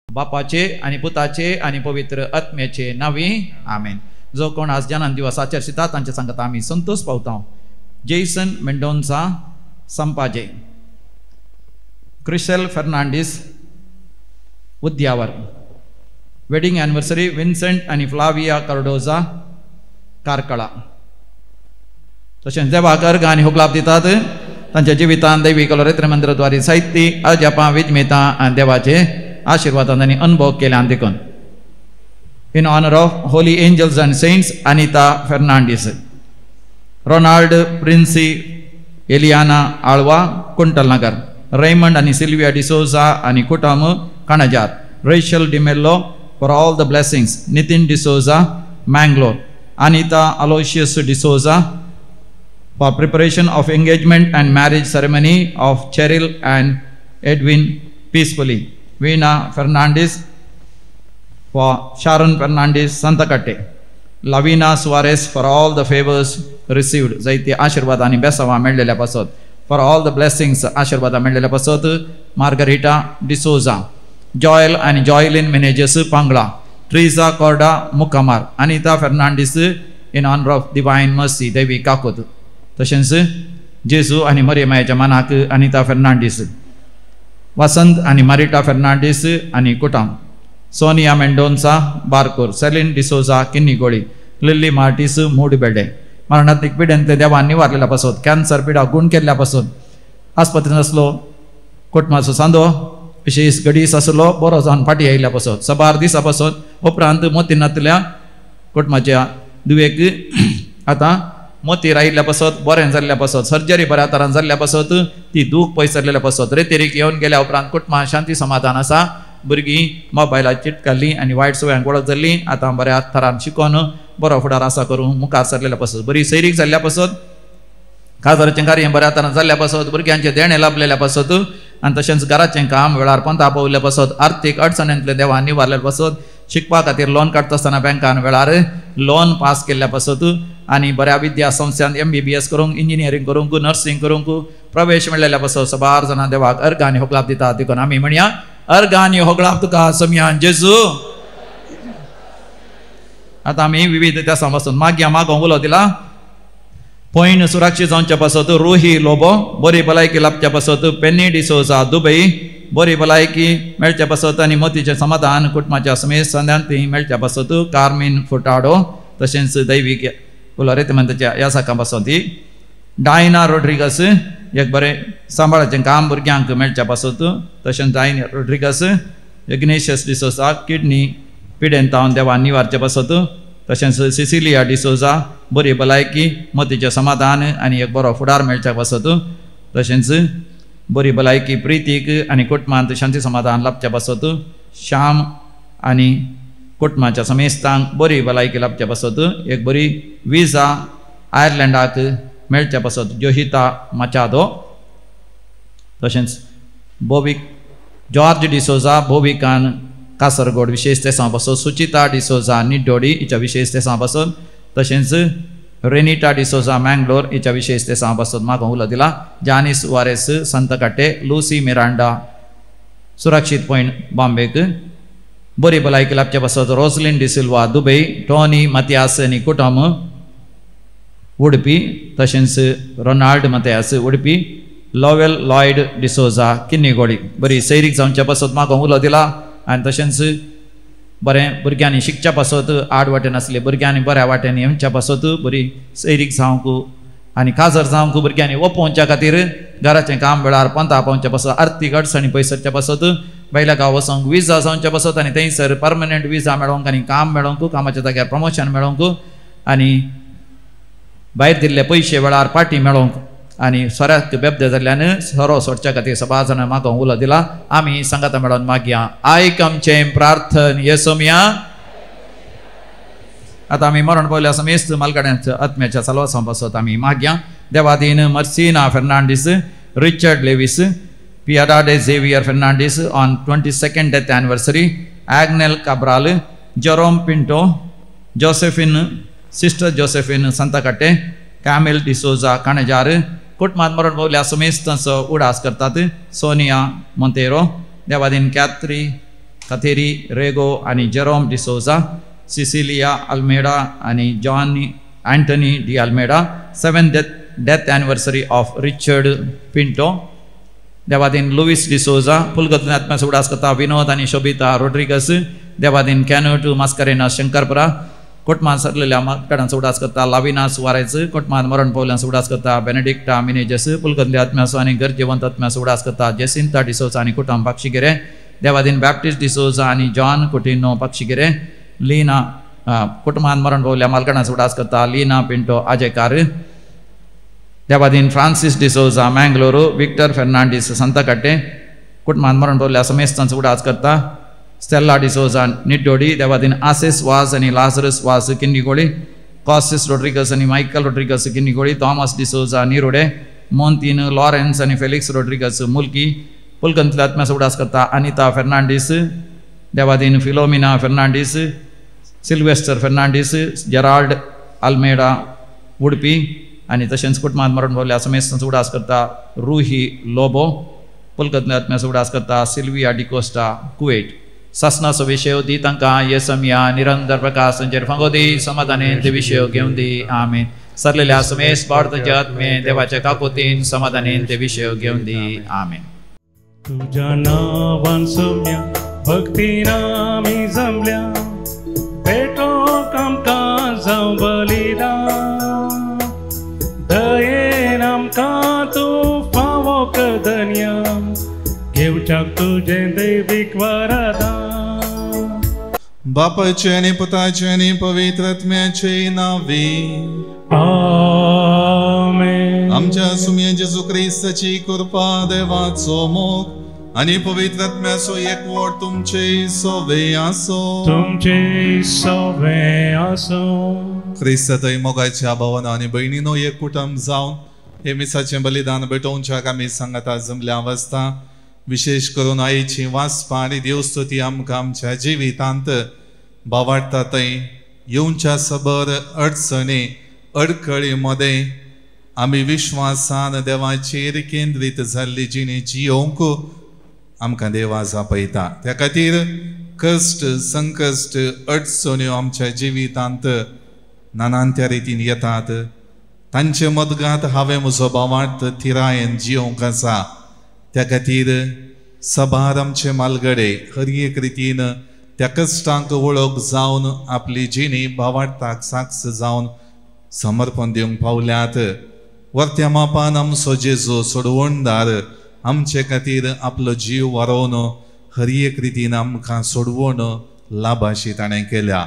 बापाचे आणि पुताचे आणि पवित्र आत्म्याचे नावी आमेन. जो कोण आज जन्म दिवस आचरता तांच्या सांगता आम्ही संतोष पावता. जेसन मेंडोन्सा संपाजे, क्रिशेल फर्नांडीस उद्यावर, वेडिंग एनिवर्सरी विन्सेंट आणि फ्लाविया कार्डोजा कारकळा. तशेंच देवाक अर्घ आनी होगलाप दितात. तांच्या जिवितांत दैवी कलोरेत्र मंदिराद्वारे साहित्य अजपा विजमेता आनी देवाचे आशीर्वादान आणि अनुभव केल्यान देखून. In honour of holy angels and saints Anita Fernandes, Ronald Princy Eliana Alva Kuntalnagar, Raymond आणि सिल्विया डिसोजा आणि कुटुंब Kanajar, Rachel D'Mello for all the blessings, Nitin D'Souza Mangalore, Anita Aloysius D'Souza for preparation of engagement and marriage ceremony of Cheryl and Edwin peacefully, Veena Fernandes for Sharon Fernandes Santhekatte, Lavina Soares for all the favours received, जायती आशीर्वाद आणि बेसावा मेळलेल्या पासत, फॉर ऑल द ब्लेसिंग्स आशीर्वाद मेळलेल्या पासत, margherita D'Souza, Joel आणि Joylin Menezes Pangala, Treeza Corda Mukamar, Anita Fernandes in honour of divine mercy दैवी काकोत. तशेंच जेजू आणि मरियमाच्या मनाक अनिता फर्नांडीस, वसंत आणि मारिटा फर्नांडीस आणि कुटाम, सोनिया मेंडोन्सा बारकोर, सेलिन डिसोजा किन्नीगोळी, लिल्ली मार्टिस मूडबेडे. मरणात्मक पिड्यान ते देवान निवारलेल्या पासून, कॅन्सर पिडा गुण केल्ल्या पासून, आस्पत्रीन असलो कुटुंबाचो सांदो विशेष गडीस आसलो बरो जावन फाटी आयिल्ल्या पासून, सबार दिसा पासून उपरांत मोतीनांतल्या कुटुंबाच्या दुयेक आतां मोतीर आयिल्ल्या पासत, बरें जाल्ल्या पासत, सर्जरी बऱ्या तरान जाल्ल्या पासत, ती दूख पयसरलेल्या पासत, रेतेरीक येवन गेल्या उपरांत कुटुंबां शांती समाधान आसा. भुरगीं मोबायलार चिटकाल्लीं आनी वायट सवयांक वळख जाल्लीं, आतां बऱ्या तरान शिकोन बरो फुडार आसा करूं मुखार सरलेल्या पासत, बरी सैरीक जाल्ल्या पासत, काजाराचें कार्य बऱ्या तरान जाल्ल्या पासत, भुरग्यांचे देणे लाभलेल्या पासत, आनी तशेंच घराचें काम वेळार पंथा पावल्ल्या पासत, आर्थीक अडचणींतले देवान निवारलेल्या पासत, शिकपा खातीर लोन काडटा आसतना बँकान वेळार लोन पास केल्ल्या पासत, आनी बऱ्या विद्या संस्थांत MBBS करूंक, इंजिनियरींग करूंक, नर्सिंग करूंक प्रवेश मेळ्ळेल्या पासत सबार जाणां देवाक अर्घ आनी होगलाप दितात. देखून आमी म्हणया अर्घ आनी होगलाप तुका समियान जेजू. आतां आमी विविध त्या पासून मागया मागोवंक उलो दिला. पैन सुरक्षीत जावच्या पासत रोही लोबो, बरी भलायकी लाभच्या पासत पेनी डिसोजा दुबई, बरी भलायकी मेळच्या पासत आनी मोतीचें समाधान कुटुंबाच्या समेत संध्यांती मेळच्या पासत कार्मिन फुटाडो. तशेंच दैवीक उलोरेतमंताच्या ह्या साका पासत डायना रोड्रिगस एक बरें सांबाळाचें काम भुरग्यांक मेळच्या पासत. तशेंच डायना रोड्रिगस इग्नेशियस डिसोजा किडनी पिडेन तावन देवान निवारच्या पासत. तशेंच सिसिलिया डिसोजा बरी भलायकी मोतीचें समाधान आनी एक बरो फुडार मेळच्या पासत. तशेंच बरी भलायकी प्रितीक आनी कुटुंबांत शांती समाधान लाभच्या पासत. श्याम आनी कुटुंबाच्या समेस्तांक बरी भलायकी लाभच्या पासत. एक बरी विजा आयर्लंडाक मेळच्या पासत जोहिता मचादो. तशेंच बोविक जॉर्ज डिसोजा बोविकान कासरगोड विशेष तेसां पासत. सुचिता डिसोजा निड्डोडी हिच्या विशेष तेसां पासत. तशेंच रेनिटा डिसोजा मँगलोर हिच्या विशेष तेसां पासत म्हाका उलो दिला. जानिस वारेस संतकाटे, लुसी मिरांडा सुरक्षीत पॉयंट बॉम्बेक बरी भलायकी लाभच्या पासत. रोसलिन डिसिल्वा दुबई, टॉनी मतियास आनी कुटुंब उडपी. तशेंच रोनाल्ड मतियास उडपी, लॉवेल लॉयड डिसोजा किन्नीगोडी बरी सैरीक जावच्या पासत म्हाका उलो दिला. आनी तशेंच बरें भुरग्यांनी शिकच्या पासत, आड वाटेन आसले भुरग्यांनी बऱ्या वाटेन येवच्या पासत बरी सैरीक जावंक आनी काजर जावंक भुरग्यांनी ओपोवच्या खातीर घराचें काम वेळार पंथा पावच्या पासत, आर्थीक अडचणी पयसरच्या पासत, भायल्या गांव वचोंक विजा जावच्या पासत आनी थंयसर परमनंट विजा मेळोवंक आनी काम मेळोवंक, कामाच्या जाग्यार प्रमोशन मेळोवंक आनी भायर दिल्ले पयशे वेळार पाटी मेळोवंक आनी सोऱ्याक बेबदे जाल्ल्यान सोरो सोडच्या खातीर सबार जाणां म्हाका उलो दिला. आमी सांगाता मेळोन मागया आयकमचें प्रार्थन येसोमिया. आतां आमी मरण पावल्या समेस्त मालगाड्यांच्या आत्म्याच्या चलवासां पासत आमी मागया. देवादीन Mercina Fernandes, Richard Lewis, Piedade de Xavier Fernandes on 22nd death anniversary, Agnel Cabral, Jerome Pinto, Josephine, Sister Josephine Santacate, Camille D'Souza Canejar, कुटुंबात मरण पावल्या समेस्तांचो उडास करतात. सोनिया मोंतेरो, देवादीन कथेरी रेगो आणि जेरोम डिसोजा, सिसिलिया अल्मेडा आणि John Antony D Almeida. 7th death anniversary of Richard Pinto. देवादीन लुईस डिसोजा, फुलगत आत्म्याचो उडास करता. विनोद आणि शोभिता रोड्रिगस, देवादीन कॅनोट मास्करेना शंकरपुरा, कुटुंबात सरलेल्या मातकाडांचो उडास करता. लाविना सुवारेज, कुटुंबात मरण पावल्यांचो उडास करता. बेनेडिक्टा मिनेजस, फुलगतल्या आत्म्याचो आणि गरजेवंत आत्म्याचो उडास करता. जेसिंता डिसोजा आणि कुटुंब पक्षिगिरे, देवादीन बॅप्टिस्ट डिसोजा आणि जॉन कुटिनो पक्षिगिरे. लीना कुटुंबात मरण पावल्या मालकाडांचो उडास करता. लीना पिंटो आजेकार, देवादीन फ्रांसिस डिसोजा मँगलोरू, विक्टर फेर्नांडीस सांताकाटे, कुटुंबात मरण पावल्या समेस्तांचो उडास करता. स्टेला डिसोजा निड्डोडी, देवादीन आसेस वाज आणि लाझरस वाज किन्निगोळी, कॉसिस रोड्रिगस आणि मायकल रोड्रिगस किन्निगोळी, थॉमस डिसोजा निरोडे, मोंतीन लॉरेन्स आणि फेलिक्स रोड्रिगस मुलकी, पुलकंतल्या आत्म्याचो उडास करता. अनिता फेर्नांडीस, देवादीन फिलोमिना फेर्नांडीस, सिल्वेस्टर फेर्नांडीस, जेराल्ड अल्मेडा उडपी आणि तशेंच कुटुंबात मरण पावल्या समेस्तांचो उडास करता. रुही लोबो, पुलकंतल्या आत्म्याचो उडास करता. सिल्विया डिकोस्टा कुवेट. ससनाचो विषय दी तांकां येसमिया निरंतर प्रकाश संचेर फंगोदी समाधानेन ते विषय घेवन दी. आमीन. सरलेल्या समेस्त भारताच्या आत्मे देवाच्या काकुतीन समाधानेन ते विषय घेवन दी. आमीन. तुझ्या नावान सोम्या भक्तीन आमी जमल्या, भेटोक आमकां जावं बलिदान, दयेन आमकां तूं फावो करधन्या, घेवच्याक तुजें दैवीक वरदान. बापाचे आणि पुताचे आणि पवित्र आत्म्याचे नावे. आमेन. आमच्या सुम्य जेजू ख्रिस्ताची कृपा, देवाचो मोग आणि पवित्र आत्म्याचो एकवट तुमचे सोबे आसो. तुमचे सोबे आसो. ख्रिस्तातय मोगाच्या भावांनो आणि भयणीनो एक कुटुंब जावन हे मिसाचें बलिदान भेटोवच्याक आमी सांगाता जमल्या अवस्था. विशेष करून आईची वाचपा आणि देवस्तुती आमकां आमच्या जिवितांत भावाडटा थंय येवच्या सबर अडचणी अडखळी मध्ये आमी विश्वासान देवाचेर केंद्रीत जाल्ली जिणे जियोंक आमकां देवाज आपयता. त्या खातीर कश्ट संकश्ट अडचण्यो आमच्या जिवितांत नानांत्या रितीन येतात. तांचे मदगांत हांवें म्हजो भावार्थ थिरायेन जियोंक आसा. त्या खातीर सभार आमचे मालगडे हर एक रितीन त्या कश्टांक वळख जावन आपली जिणी भावार्थाक साक्ष जावन समर्पण दिवंक पावल्यात. वर्त्या मापान आमचो जेजू सोडवणदार आमचे खातीर आपलो जीव वारोवन हर एक रितीन आमकां सोडवण लाभाशी ताणें केल्या.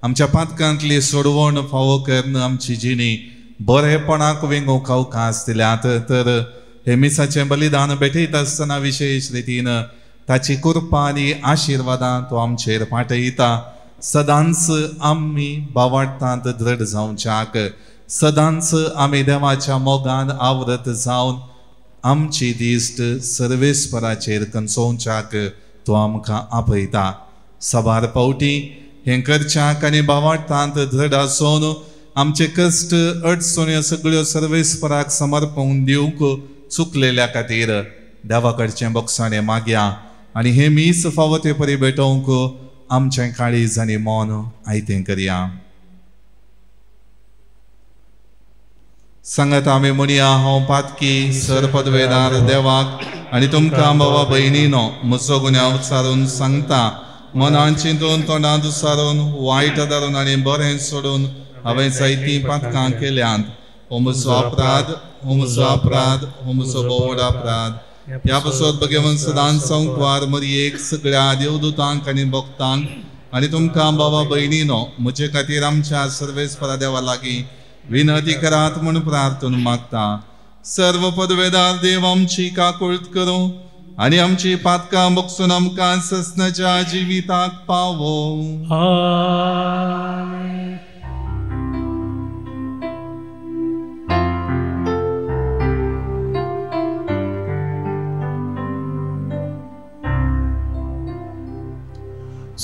आमच्या पातकांतली सोडवण फावो करून आमची जिणी बरेपणाक वेंगोवंक अवकाश दिल्यात. तर हे मिसाचें बलिदान भेटयत आसतना विशेष रितीन ताची कृपा आनी आशिर्वादां तो आमचेर पाठयता. सदांच आमी भावार्थांत दृढ जावच्याक, सदांच आमी देवाच्या मोगान आवरत जावन आमची दिश्ट सर्वेस्पराचेर कंसोवच्याक तो आमकां आपयता. सबार पावटी हें करच्याक आनी भावार्थांत दृढ आसून आमचे कश्ट अडचण्यो सगळ्यो सर्वेस्पराक समर्पण दिवंक चुकलेल्या खातीर देवा कडचें बक्षाणें मागया आनी हे मीस फावो ते परी भेटोवंक आमचें काळीज आनी मोन आयतें करया. सांगात आमी म्हणया, हांव पातकी सर पदवेदार देवाक आनी तुमकां भावा भयणीनो म्हजो गुन्यांव उच्चारून सांगता. मनान चिंतून तोंडांत उच्चारून वायट धरून आनी बरें सोडून हांवें जायतीं पातकां केल्यांत. हो म्हजो अपराध, हो म्हजो अपराध, हो म्हजो बोड अपराध. ह्या पासत भगवंत सदांच संकवार मरयेक सगळ्या देवदूतांक आनी भक्तांक आनी तुमकां भावा भयणीनो म्हजे खातीर आमच्या सर्वेस्परा देवा लागीं विनंती करात म्हूण प्रार्थना मागता. सर्व पदवेदार देव आमची काकुळट करूं आनी आमची पातकां बगसून आमकां ससनाच्या जिविताक पावो. आमेन.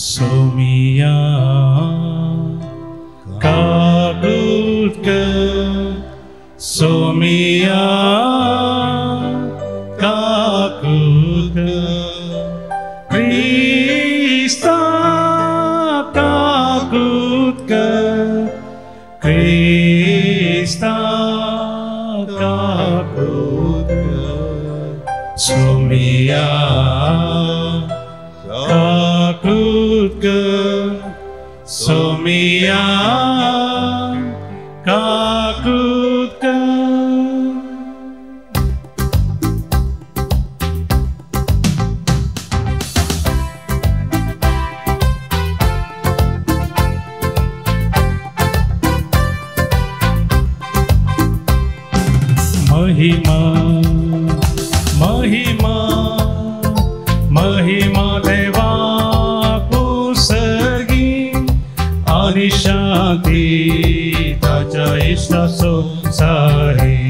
Somia kagutka Somia kagutka Krista kagutka Krista kagutka Somia kagutka Somia kagutka महिमा महिमा महिमा देवा कुसर्गी आणि शांती ताच्या इष्टा संसारी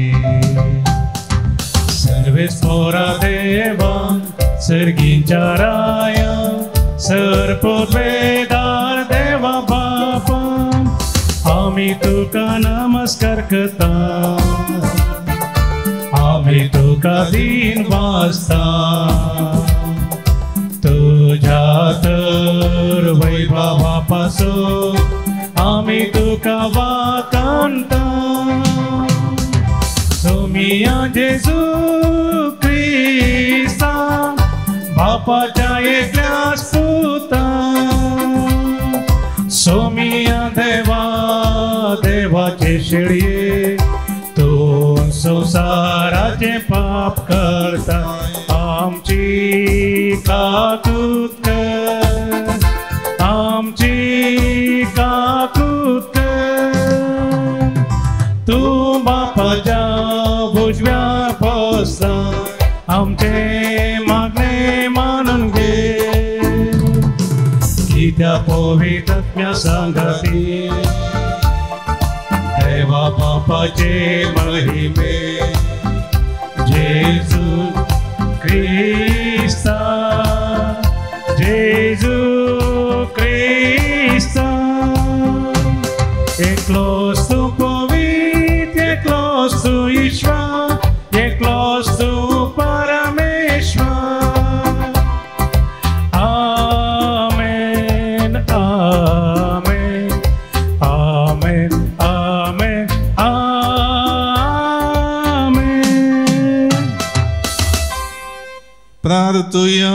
सर्वे स्फोरा देवा सर्गींच्या राया सर्पोद्वेदार देवा बापा आम्ही तुका नमस्कार करता आम्ही तुका दिन वाजता तुझ्या तर वैभवापासून आम्ही तुका वाकांता सोमिया जेजू ख्रिस्ता बापाच्या एकल्याच पुता सोमिया देवा देवाचे शेळये तो संसाराचे पाप करता आमची काकूत कर आमची काकूत कर तू बापाच्या उजव्या बसता आमचे मागणे मानून घे की त्या पवित्र संगती देवा बापाचे महिमे जेजू ख्रिस्ता जेजू ख्रिस्ता एकलोस तू पवित्र एकलोस तू ईश्वर एकलोस तू परमेश्वर आमेन आमेन आमेन आमेन आमेन प्रार्थुया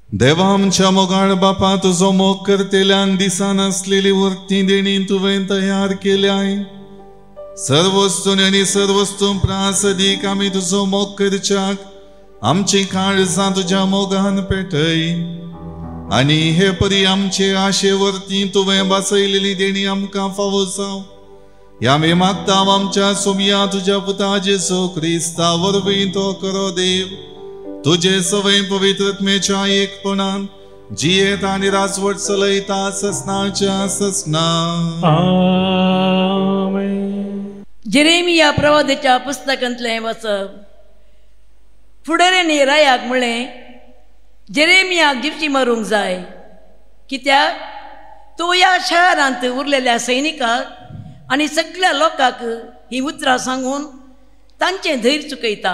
देवा आमच्या मोगाळ बापा तुझो मोग करतेल्यांक दिसान असलेली वर्ती देणी तुवें तयार केल्या सर्व वस्तूंनी आणि सर्व वस्तू प्रासदीक आमी तुझो मोग करच्याक आमची काळजां तुझ्या मोगान पेटय आणि हे परी आमचे आशे वर्ती तुवें बसयलेली देणी आमकां फावो जाव या मे मागता आमच्या सोमिया तुझ्या पुता जेसू ख्रिस्ता वरवीं तो करो देव तुझे सवय पवित्रत्मेच्या एकपणान जियेत आणि राजवट चलयता ससनाच्या ससना आमेन जेरेमिया प्रवादीच्या पुस्तकांतले वचप फुडाऱ्यांनी रायाक म्हणलें जेरेमियाक जिवची मारूंक जाय कित्याक तो ह्या शहरांत उरलेल्या सैनिकाक आनी सगळ्या लोकांक ही उतरां सांगून तांचें धैर्य चुकयता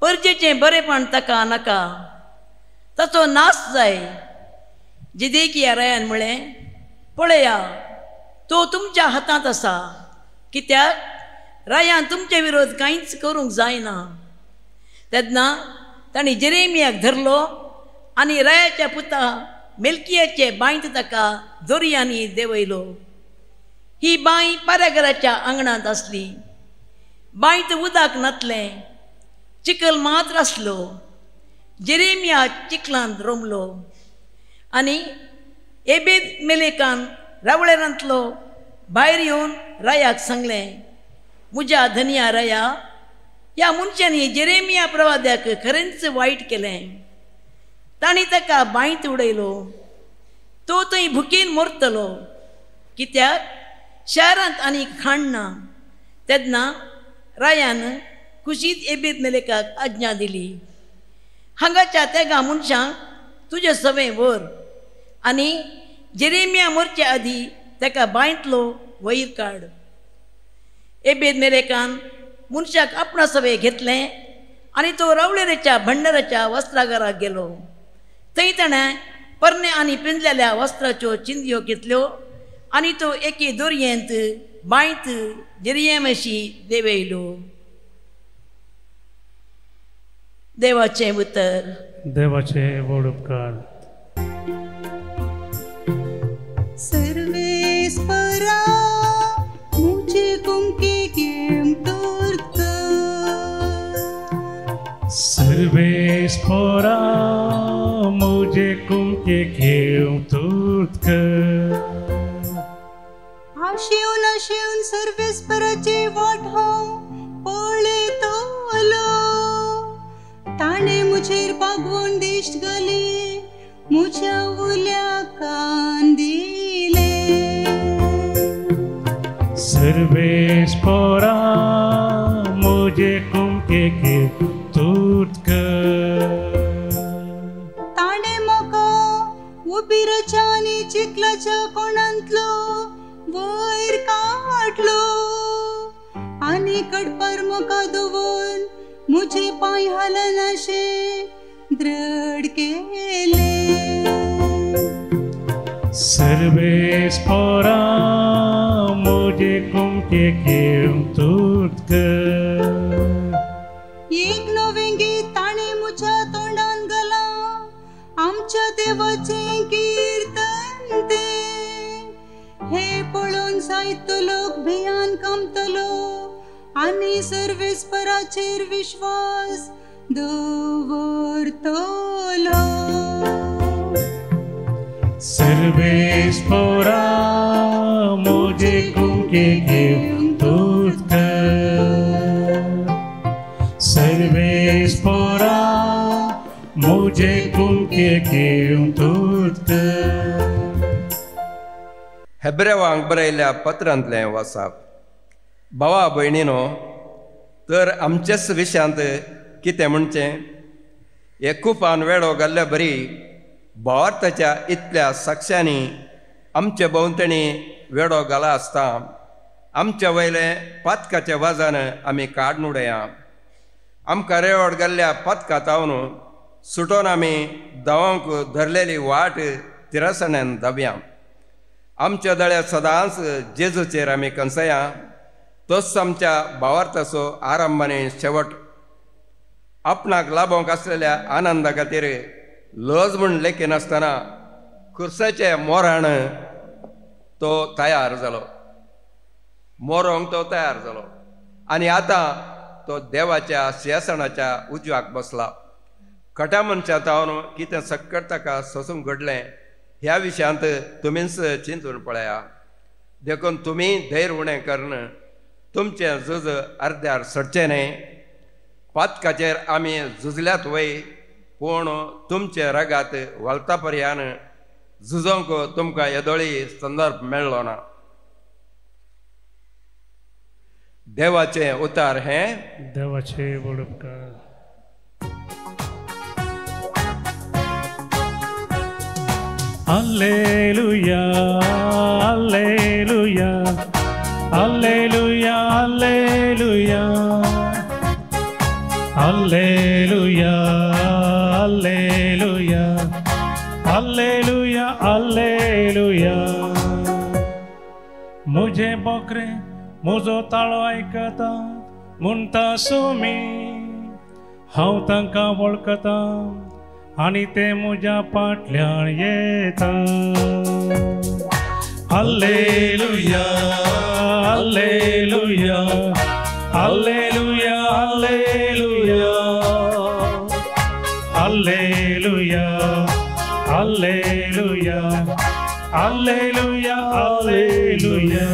परजेचें बरेपण ताका नाका ताचो नाश जाय जेदेकिया रायान म्हळें पळया तो तुमच्या हातांत आसा कित्याक रायान तुमचे विरोध कांयच करूंक जायना तेन्ना तांणी जेरेमियाक धरलो आनी रायाच्या पुता मेल्कियाचे बांयत ताका दोरयांनी देंवयलो ही बांय पारागराच्या आंगणांत आसली बांयत उदक नातलें चिखल मात्र आसलो जेरेमिया चिखलांत रोमलो आनी एबेद मेलेकान रावळेरांतलो भायर येवन रायाक सांगलें म्हज्या धन्या राया ह्या मनशांनी जेरेमिया प्रवाद्याक खरेंच वायट केलें तांणी ताका बांयत उडयलो तो थंय भुकेन मरतलो कित्याक शारांत आनी खाण ना तेन्ना रायान कुशीत एबेद मेलेकाक आज्ञा दिली हांगाच्या तेगा मनशांक तुजे सवे वर आनी जेरेमिया मोरच्या आदी ताका बांयतलो वयर काड. एबेद मेरेकान मनशाक आपणा सवे घेतलें आनी तो रावळेरेच्या भंडाराच्या वस्त्रागाराक गेलो. थंय ताणें परने आनी पिंजलेल्या वस्त्राच्यो चिंद्यो घेतल्यो आनी तो एके दोरयेंत बांयत जेरेमियाशी देवयलो. देवाचें उतर. देवाचे व्हड उपकार. सर्वेस्परा मुझे कुमके केम तोर्त सर्वेस्परा मुझे कुमके केम तोर्त आशेवन सर्वेस्पराचे वाट हांव पळयतलो. ताणे मुझेर बागवून दिश्ट घाली मुझ्या उल्या कान दिले. सर्वेस्परा मुझे कुमके केम तोर्त ताणे म्हाका उबिराच्या आनी चिखलाच्या कोणांतलो वयर काडलो आनी कडपार म्हाका दवरून मुझे पांय हालनाशे दृढ केले. सर्वेस्परा मुझे कुमके केम तोर्त एक नवें गीत ताणे मुझ्या तोंडान घाला आमच्या देवाचें कीर्तन ते. हे पळोवन जायतो लोक भियान कामतलो आनी सर्वेस्पराचेर विश्वास दवरतलो. सर्वेस्परा मुझे कुमके केम तोर्त सर्वेस्परा मुझे कुमके केम तोर्त. हेब्रेवांक बरयल्ल्या पत्रांतलें वाचप. भावा भयणीनो, तर आमचेच विशयांत कितें म्हणचें? एकूपान वेळो घाल्ल्या बरी भावार्थाच्या इतल्या साक्षांनी आमचे भोंवतणी वेळो घाला आसता आमच्या वयले पातकाच्या वाजान आमी काडून उडया. आमकां रेवड घाल्ल्या पातकातावन सुटोवन आमी धांवंक धरलेली वाट तिरासण्यान धांवया. आमच्या दोळ्या सदांच जेजूचेर आमी कंसया. तोच आमच्या भावार्थाचो आरंभ आनी शेवट. आपणाक लाभोंक आसलेल्या आनंदा खातीर लज म्हूण लेखी नासतना खुर्साचे मोराण तो तयार जालो. मोरोंक तो तयार जालो आनी आतां तो देवाच्या सिंहासनाच्या उजव्याक बसला. खट्या मनशां तावन कितें सक्कट ताका सोसूंक घडलें ह्या विशयांत तुमीच चिंतून पळया. देखून तुमी धैर्य उणें करन तुमचें झूज अर्द्यार सडचें न्हय. पातकाचेर आमी झुजल्यात वय, पूण तुमचे रगात वलता पर्यान झुजोंक तुमकां येदोळी संदर्भ मेळ्ळो ना. देवाचें उतार हें. देवाचे व्हड उपकार. Alleluia, Alleluia, Alleluia, Alleluia, Alleluia, Alleluia, Alleluia, Alleluia. मुझे बोकरे म्हजो ताळो आयकता म्हणटा सोमी हांव तांकां वळखता आनी ते म्हज्या फाटल्यान येता. Alleluia, Alleluia, Alleluia, Alleluia, Alleluia, Alleluia, Alleluia, Alleluia.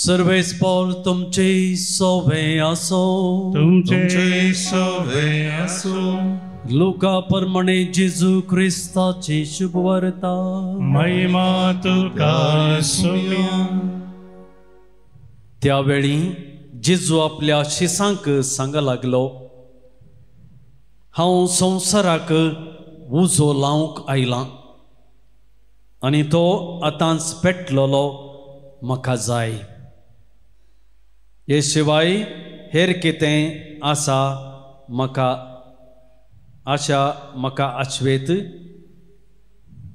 सर्वेस्पर तुमचे सोवे आसो. तुमचे सोवे आसो. लोका प्रमाणे जेजू ख्रिस्ताची शुभ वार्ता. महिमा तुका आसूं. त्यावेळी जेजू आपल्या शिसांक सांगा लागलो, हांव संवसाराक उजो लावंक आयलां आनी तो आतांच पेटलेलो म्हाका जाय. हे शिवाय हेर कितें आसा म्हाका आशवेत.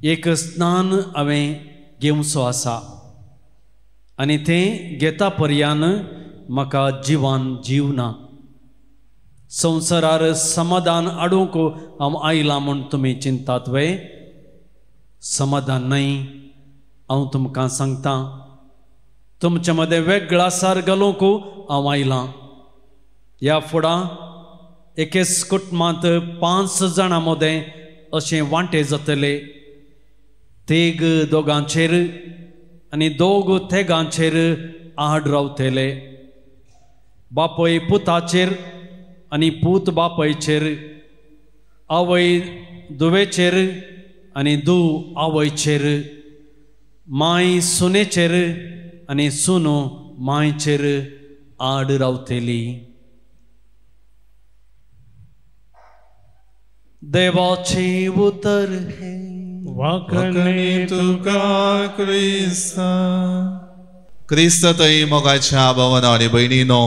एक स्नान हांवें घेवचो आसा आनी तें घेता पर्यान म्हाका जिवान जीव ना. संवसारार समाधान हाडूंक हांव आयलां म्हूण तुमी चिंतात वे? समाधान न्हय. हांव तुमकां सांगतां, तुमचे मदें वेगळा सार घालूंक हांव आयलां. ह्या फुडां एकेच कुटुंबांत 5 जाणां मदें अशें वांटे जातले. तेग दोगांचेर आनी दोग तेगांचेर आड रावतले. बापय पुताचेर आनी पूत बापयचेर, आवय दुवेचेर आनी दू आवयचेर, माय सुनेचेर आनी सुनो मायचेर आड रावतली. देवाचे उतर हे वाकणे तुका क्रिस्ता. क्रिस्त थंय मोगाच्या भावांनो आनी भयणीनो,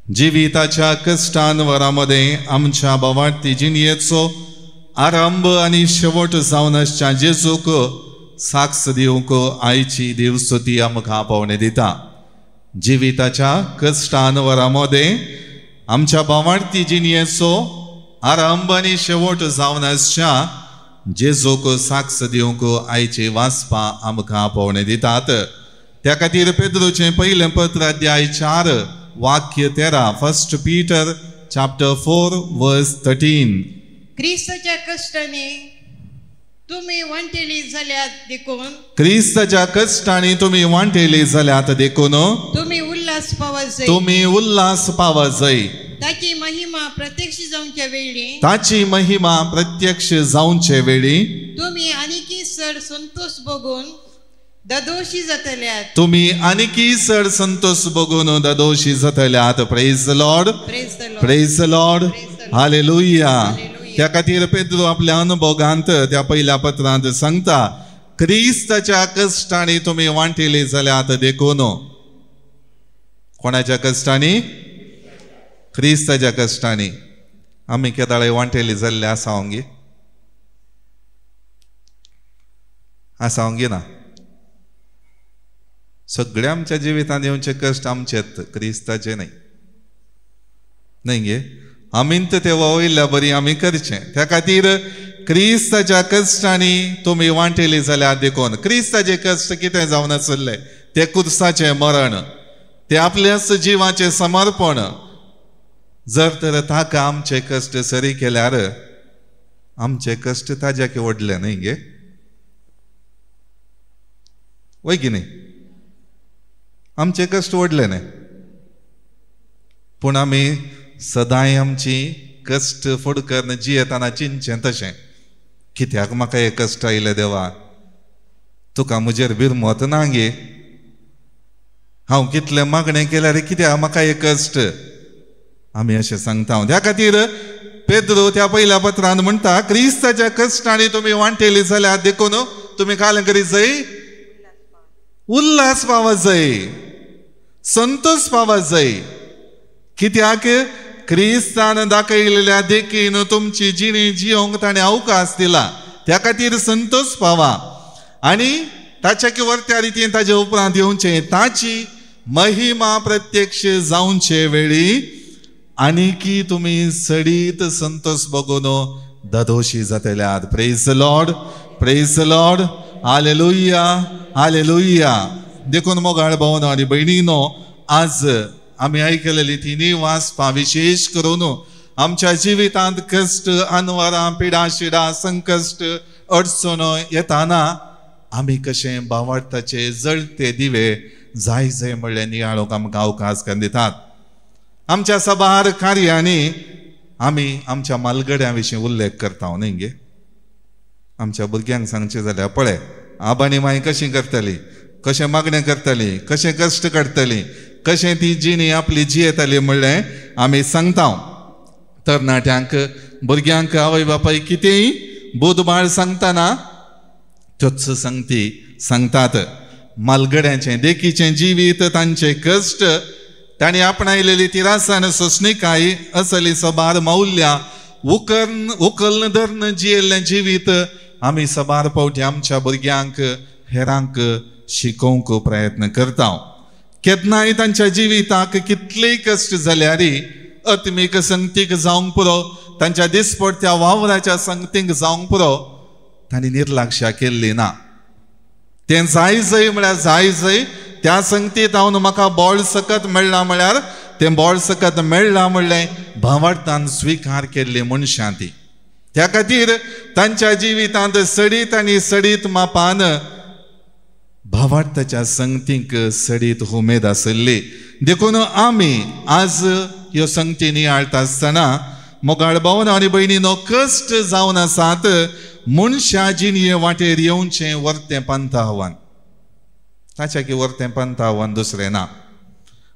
जिविताच्या कश्टान वरांमध्ये आमच्या भावार्थी जिणयेचो आरंभ आनी शेवट जावन आसच्या जेजूक साक्ष दिवंक आयची देवस्तुती आमकां पावणे दिता. जिविताच्या कश्टान वरांमध्ये आमच्या भावार्थी जिणयेचो आरंभ आनी शेवट जावन आसच्या जेजूक साक्ष दिवंक आयची वाचपां आमकां पावणे दितात. त्या खातीर पेद्रोचें पयलें पत्र अध्याय 4 वाक्य 13, 1 Peter chapter 4 verse 13. क्रिस्ताच्या कष्टाने तुम्ही वांटेली जाल्यात देखून, क्रिस्ताच्या कष्टांनी तुम्ही वांटेली जाल्यात देखून तुम्ही उल्हास पावा जाय. तुम्ही उल्हास पावा जाय. ताची महिमा प्रत्यक्ष जावच्या वेळी, ताची महिमा प्रत्यक्ष जावचे वेळी तुम्ही आनीकी चड संतोष बघून ददोशी जातल्यात. तुम्ही आनीकी चड संतोष बघून ददोशी जातल्यात. Praise the Lord, praise the Lord, hallelujah. त्या खातीर पेद्रो आपल्या अनुभवांत त्या पहिल्या पत्रांत सांगता, क्रिस्ताच्या कश्टांनी तुम्ही वांटेली जाल्यात देखून. कोणाच्या कश्टांनी? क्रिस्ताच्या कश्टांनी. आमी केदाळे वांटेली जाल्ले आसा ओंगी? आसा ओंगी ना? सगळे आमच्या जिवितांत येवचे कश्ट आमचेत, क्रिस्ताचे नाही. न्हय गे? आमींत ते वयल्या बरी आमी करचें. त्या खातीर क्रिस्ताच्या कश्टांनी तुमी वांटेली जाल्यार देखून. क्रिस्ताचे कश्ट कितें जावन आसले? ते क्रुसाचें मरण, ते आपल्याच जिवाचें समर्पण. जर तर ताका आमचे कश्ट सरी केल्यार आमचे कश्ट ताज्याक व्हडले न्हय गे? वय की न्ही? आमचे कश्ट व्हडले न्हय, पूण आमी सदांय आमची कश्ट फुडकन जियेतना चिंतचें तशें, कित्याक म्हाका हे कश्ट आयले देवा? तुका म्हजेर भिरमत ना गे? हांव कितलें मागणें केल्यार कित्याक म्हाका हे कश्ट? आमी अशें सांगता. त्या खातीर पेद्रो त्या पहिल्या पत्रांत म्हणटा, क्रिस्ताच्या कश्टांनी तुमी वांटेली जाल्यार देखून तुमी काय करीत जाय? उल्हास पावा जाय, संतोष पावा जाय. कित्याक क्रिस्तान दाखयलेल्या देखीन तुमची जिणी जियोंक ताणें अवकाश दिला. त्या खातीर संतोष पावा आनी ताच्या वर्त्या रितीन ताच्या उपरांत येवचें. ताची महिमा प्रत्यक्ष जावचे वेळी आनीकी तुमी सडीत संतोष बघून ददोशी जातल्यात. Praise the Lord, praise the Lord, hallelujah, hallelujah. देखून मोगाळ भावांनो आनी भयणीनो, आज आमी आयकलेली तिनी वाचपां विशेष करून आमच्या जिवितांत कश्ट, अनवरां, पिडा शिडा, संकश्ट, अडचणो येताना आमी कशें भावार्थाचे जळते दिवे जाय जाय म्हणलें नियाळोक आमकां अवकाश करून दितात. आमच्या सभार कार्यांनी आमी आमच्या मालगड्यां विशीं उल्लेख करता न्ही गे? आमच्या भुरग्यांक सांगचें जाल्यार पळय, आबानी माय कशीं करतली, कशें मागणें करतली, कशें कश्ट काडटली, कशें ती जिणी आपली जियेताली म्हणलें आमी सांगता. तरणाट्यांक भुरग्यांक आवय बापाय कितेंय बोधबाळ सांगतना त्योच संगती सांगतात. मालगड्यांचे देखीचे जिवीत तांचे कश्ट तांणी आपणायलेली तिरासान सोसणीकाय असली सबार मौल्या उकलन धरण जियेल्लें जिवीत आमी सबार फावटी आमच्या भुरग्यांक हेरांक शिकोवंक प्रयत्न करता. केन्नाय तांच्या जिविताक कितलेय कश्ट जाल्यार आत्मीक संगतीक जावंक पुरो, तांच्या दिसपडत्या वावराच्या संगतीक जावंक पुरो तांणी निर्लक्ष्य केल्ली ना. तें जाय जय म्हळ्यार जाय जय त्या संगतीत हांव म्हाका बोळ सकत मेळ्ळा म्हळ्यार तें बोळ सकत मेळ्ळां म्हणलें भावार्थान स्विकार केल्ली मनशां ती. त्या खातीर तांच्या जिवितांत सडीत आनी सडीत मापान भावार्थाच्या संगतीक सडीत उमेद आसली. देखून आमी आज ह्यो संगती नियाळटा आसतना मोगाळ भावन आनी भयणीनो कश्ट जावन आसात मनशा जिणये वाटेर येवचें वर्तें पंथ आव्हान. ताच्या की वर्तें पंथ आव्हान दुसरें ना.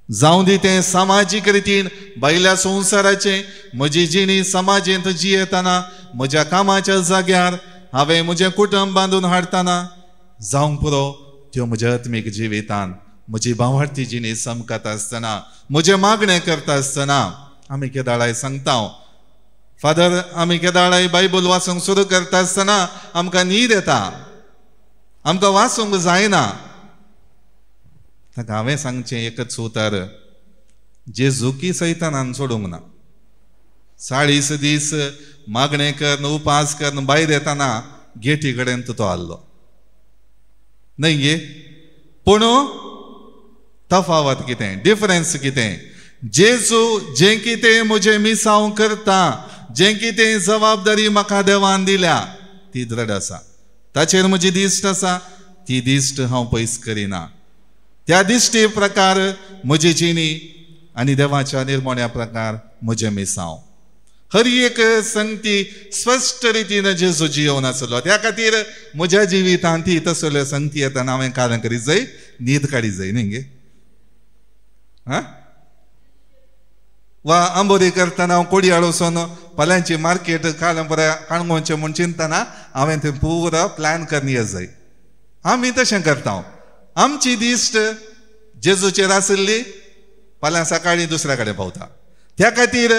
जावं दी तें सामाजीक रितीन बायल्या संवसाराचें म्हजी जिणी समाजींत जियेतना म्हज्या कामाच्या जाग्यार हांवें म्हजें कुटुंब बांदून हाडटना जावंक पुरो त्यो म्हज्या आत्मीक जिवितान म्हजी भावार्थी जिणी समकत आसतना म्हजें मागणें करता आसतना आमी केदाळाय सांगता फादर आमी केदाळाय बायबल वाचूंक सुरू करता आसतना आमकां न्हीद येता, आमकां वाचूंक जायना. ताका हांवें सांगचें एकच उतर, जेजू की सैतानान सोडूंक ना. 40 दीस मागणें करन उपास करन भायर येतना गेटी कडेन तो आल्लो न्हय गे. पूण तफावत कितें, डिफरन्स कितें? जेजू जें कितें म्हजें मिसांव करता, जें कितें जबाबदारी म्हाका देवान दिल्या ती दृढ आसा. ताचेर म्हजी दिश्ट आसा, ती दिश्ट हांव पयस करिना. त्या दिश्टी प्रकार म्हजी जिणी आनी देवाच्या निर्मोण्या प्रकार म्हजें मिसांव. हर एक संगती स्पश्ट रितीन जेजू जियोवन आसलो. त्या खातीर म्हज्या जिवितांत ती तसल्यो संगती येतना हांवें काळां करीत जाय, न्हीद काडी जाय न्ही गे. वा आंबोरी करतना हांव कोडयाळ वचून पल्यांची मार्केट काणगोंचें म्हूण चिंतना हांवें थंय पुरो प्लॅन करून येत जाय. आमी तशें करता. आमची दिश्ट जेजूचेर आसली, फाल्यां सकाळीं दुसऱ्या कडेन पावता. त्या खातीर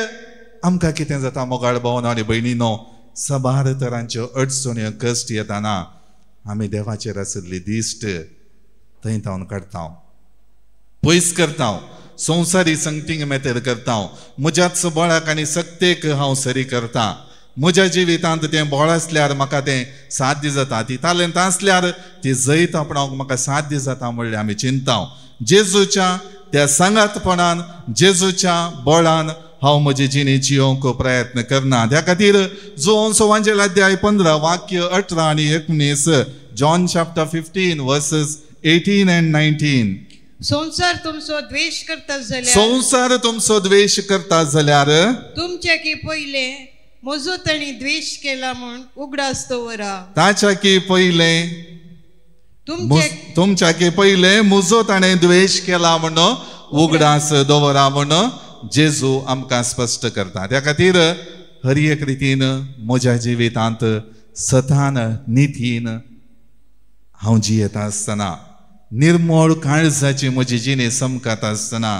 आमकां कितें जाता मोगाळ भावन आनी भयणीनो, सबार तरांच्यो अडचण्यो कश्ट येतना आमी देवाचेर आसली दिश्ट थंय थावन काडटा, पयस करता, संवसारी संगतीक मेतेर करता. म्हज्याच बळाक आनी सक्तेक हांव सरी करता. म्हज्या जिवितांत तें बोळ आसल्यार म्हाका तें साध्य जाता, ती तालेंत आसल्यार ती जैत आपणावंक म्हाका साध्य जाता म्हणलें आमी चिंता. जेजूच्या त्या सांगातपणान, जेजूच्या बळान हांव म्हजी जिणी जियोवंक प्रयत्न करना. त्या खातीर जोन सुवांजेल अध्याय 15 वाक्य 18 आनी 19, जॉन चॅप्टर 15 वर्सेस 18 and 19. संसार तुमचो द्वेष करता जाल्यार, संसार तुमचो द्वेष करता जाल्यार तुमच्या की पहिले म्हजो ताणी द्वेष केला म्हूण उगडास दवरा. ताच्या की पहिले तुमच्या की पहिले म्हजो ताणें द्वेष केला म्हूण उगडास दवरा म्हूण जेजू आमकां स्पश्ट करता. त्या खातीर हर एक रितीन म्हज्या जिवितांत सतान नितीन हांव जियेता आसतना, निर्मळ काळजाची म्हजी जिणी समकत आसतना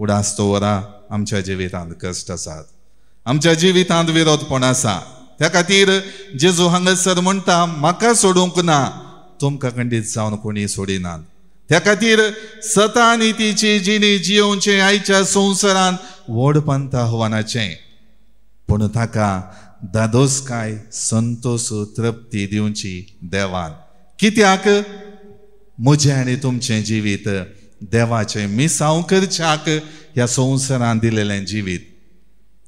उडास दवरा. आमच्या जिवितांत कश्ट आसात, आमच्या जिवितांत विरोधपण आसा. त्या खातीर जेजू हांगासर म्हणटा म्हाका सोडूंक ना, तुमकां खंडीत जावन कोणी सोडिनात. त्या खातीर सता नितीची जिणी जियोवचें आयच्या संवसारान व्हड पंथ आव्हानाचें, पूण ताका दादोसकाय संतोष तृप्ती दिवची देवान. कित्याक? म्हजें आनी तुमचें जिवीत देवाचें मिसांव करच्याक ह्या संवसारान दिलेलें जिवीत.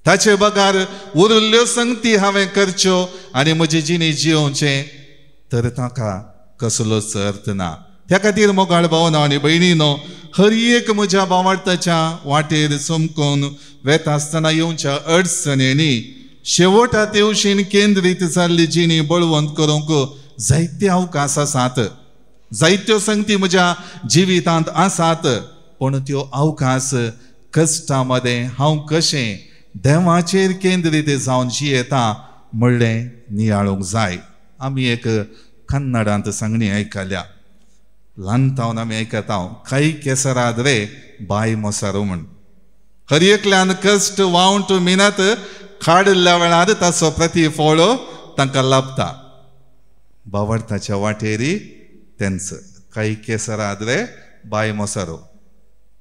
ताचे बगार उरिल्ल्यो संगती हांवें करच्यो आनी म्हजी जिणी जियोवचें, तर ताका कसलोच अर्थ ना. त्या खातीर मोगाळ भावना आनी भयणीनो, हर एक म्हज्या भावार्थाच्या वाटेर समकून वेता आसतना येवच्या अडचणींनी शेवटा तेवशीन केंद्रीत जाल्ली जिणी बळवंत करूंक जायते अवकाश आसात, जायत्यो संगती म्हज्या जिवितांत आसात. पूण त्यो अवकाश कश्टा मदें हांव कशें देवाचेर केंद्रीत जावन जियेता म्हणलें नियाळूंक जाय. आमी एक कन्नडांत सांगणी आयकल्या, ल्हानतावन आमी आयकता, कೈ केसराद रे बाय मोसारू म्हण. हर एकल्यान कश्ट वावंट मिनत काडिल्ल्या वेळार ताचो प्रतिफळ तांकां लाभता. भावार्थाच्या वाटेरी तेंच कೈ केसराद रे बाय मोसारू.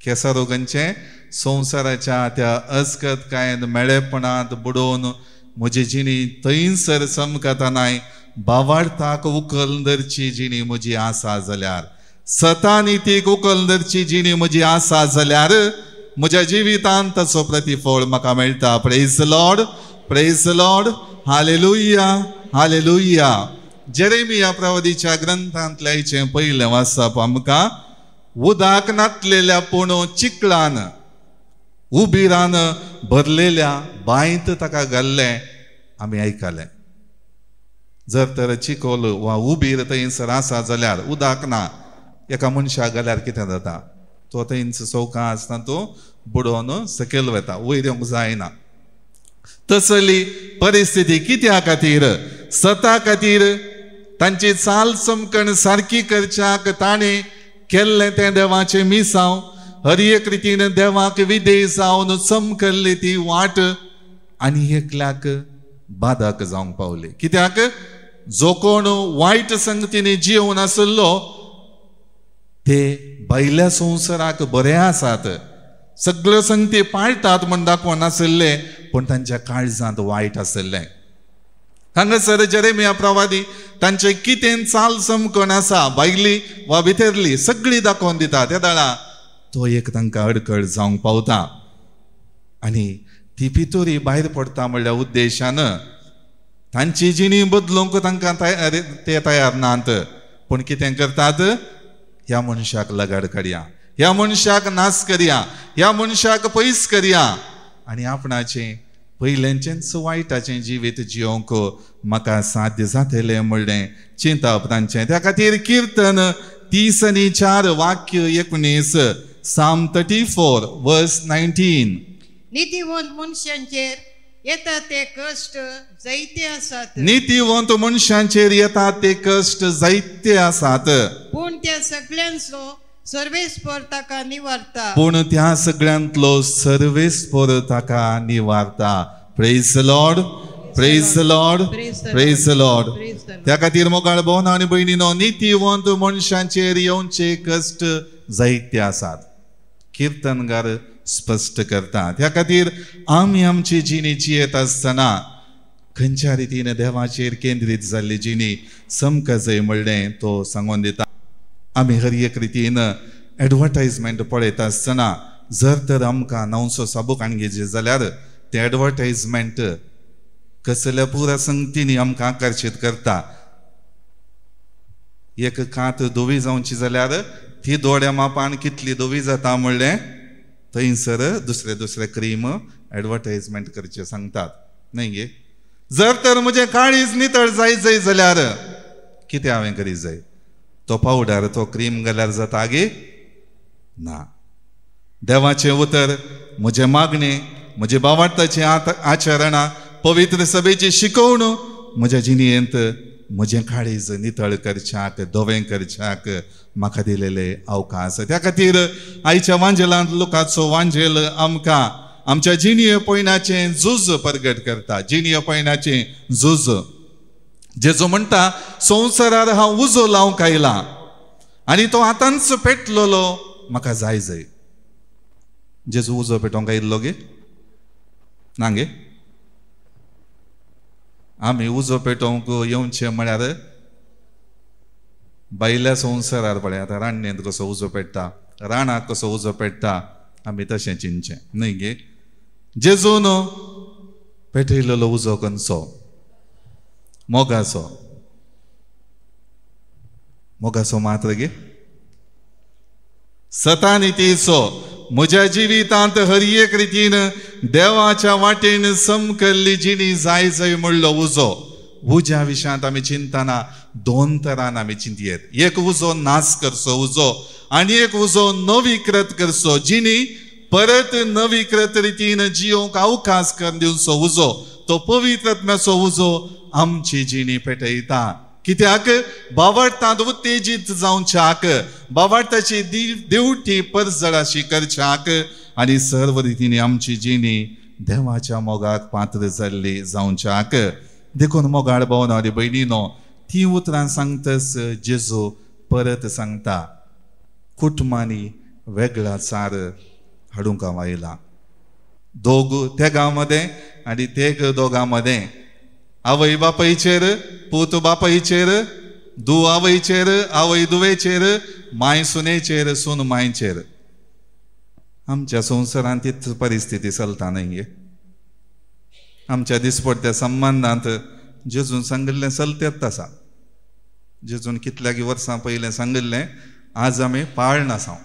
केसरू गंचे संवसाराच्या त्या अस्कत कायन मेळेपणांत बुडोवन म्हजी जिणी थंयसर समकता नाय. भावार्थाक उखलदरची जिणी म्हजी आसा जाल्यार, सतानितीक उखलदरची जिणी म्हजी आसा जाल्यार म्हज्या जिवितांत ताचो प्रतिफळ म्हाका मेळटा. Praise the Lord, praise the Lord, hallelujah, hallelujah. Jeremiah प्रवादीच्या ग्रंथांतल्या हेचें पयलें वाचप आमकां उदक नातलेल्या पूण चिकलान उबिरान भरलेल्या बांयत ताका घाल्लें आमी आयकलें. जर तर चिकोल वा उबीर थंयसर आसा जाल्यार उदक ना, एका मनशाक घाल्यार कितें जाता? तो थंयच चौका आसतना तो बुडोवन सकयल वता, वयर येवंक जायना. तसली परिस्थिती कित्या खातीर? सता खातीर तांची चाल चमकण सारकी करच्याक ताणें केल्लें तें देवाचें मिसांव. हर एक रितीन देवाक विधेय जावन चमकल्ली ती वाट आनी एकल्याक बाधक जावंक पावली. कित्याक? जो कोण वायट संगतींनी जिवन आसलो ते भायल्या संवसाराक बरे आसात, सगळ्यो संगती पाळटात म्हण दाखोवन आसले, पूण तांच्या काळजांत वायट आसलें. हांगासर जेरेमिया प्रवादी तांचे कितें चाल चमकण आसा, भायली वा भितरली, सगळी दाखोवन दिता. त्या दाळा तो एक तांकां अडखळ जावंक पावता आनी ती पितुरी भायर पडटा म्हणल्या उद्देशान तांची जिणी बदलूंक तांकां ते तयार नात. पूण कितें करतात? ह्या मनशाक लगाड काडया, ह्या मनशाक नाश करया, ह्या मनशाक पयस करया आनी आपणाचें पयलेंचेंच वायटाचें जिवीत जियोंक म्हाका साध्य जातलें म्हणलें चिंतप तांचें. त्या खातीर कीर्तन 30:4 वाक्य 19, Psalm 34 verse 19. नितीवंत मनशांचेर येतात ते कश्ट जायते आसात. नितीवंत मनशांचेर येतात ते कश्ट जायते आसात. पूण त्या सगळ्यांचो सर्वेस्पर ताका निवारता. पूण त्या सगळ्यांतलो सर्वेस्पर ताका निवारता. Praise the Lord, praise the Lord, praise the Lord. त्या खातीर मोगाळ भोवना आनी भयणीनो, नितीवंत मनशांचेर येवचे कश्ट जायते आसात. कीर्तनगार स्पश्ट करता. त्या खातीर आमी आमची जिणी जियेत आसतना खंयच्या रितीन देवाचेर केंद्रीत जाल्ली जिणी समक जाय म्हणलें तो सांगून दिता. आमी हर एक रितीन एडवर्टायजमेंट पळयता आसतना जर तर आमकां नवसो साबूक आणगेचे जाल्यार ते एडवर्टायजमेंट कसल्या पुरा संगतींनी आमकां आकर्शीत करता. एक कात धोवी जावची जाल्यार ती दोड्या मापान कितली धोवी जाता म्हणलें थंयसर दुसरे दुसरे क्रीम एडवर्टायजमेंट करचे सांगतात न्हय गे. जर तर म्हजें काळीज नितळ जाय जाल्यार कितें हांवें करीत जाय? तो पावडर, तो क्रीम घाल्यार जाता गे? ना. देवाचें उतर, म्हजें मागणें, म्हजे भावार्थाचें आचरणां, पवित्र सभेची शिकवण म्हज्या जिणेंत म्हजें काळीज नितळ करच्याक, धोवें करच्याक म्हाका दिलेले अवकाश. त्या खातीर आयच्या वांजेलांत लुकाचो वांजेल आमकां आमच्या जिणये पयणाचें झूज परगट करता. जिणये पयणाचें झूज. जेजो म्हणटा संवसारार हांव उजो लावंक आयला आनी तो आतांच पेटलोलो म्हाका जाय. जेजो उजो पेटोवंक आयिल्लो गे? ना गे. आमी उजो पेटोवंक येवचें म्हळ्यार भायल्या संवसारार पळय आतां रान्नेंत कसो उजो पेट्टा, रानाक कसो उजो पेट्टा, आमी तशें चिंतचें न्हय गे. जेजून पेटयलेलो उजो खंयचो? मोगाचो. मोगाचो मात्र गे सतानितीचो. म्हज्या जिवितांत हर एक रितीन देवाच्या वाटेन समकल्ली जिणी जाय म्हणलो उजो. उज्या विशयांत आमी चिंतना दोन तरान आमी चिंतयेत. एक उजो नाश करचो उजो आनी एक उजो नवी कृत करचो. जिणी परत नवीकृत रितीन जियोंक अवकाश करून दिवचो उजो, तो पवित्र आत्म्याचो उजो आमची जिणी पेटयता. कित्याक बावडतांत उत्तेजीत जावच्याक, बावडताची दिवटी परजळाशी करच्याक आनी सर्व रितीने आमची जिणी देवाच्या मोगाक पात्र जाल्ली जावच्याक. देखून मोगाळ भावनारी भयणीनो, ती उतरां सांगतस जेजू परत सांगता, कुटुंबांनी वेगळा चार हाडूंक आयला. दोग तेगा मदें आनी तेग दोगां मदें, आवय बापायचेर, पूत बापायचेर, धूव आवयचेर, आवय धुवेचेर, माय सुनेचेर, सून मायचेर. आमच्या संवसारांत तीच परिस्थिती चलता न्ही. आमच्या दिसपट्ट्या संबंदांत जेजून सांगिल्लें चलतेच आसा. जेजून कितल्यागी वर्सां पयलें सांगिल्लें आज आमी पाळना आसा.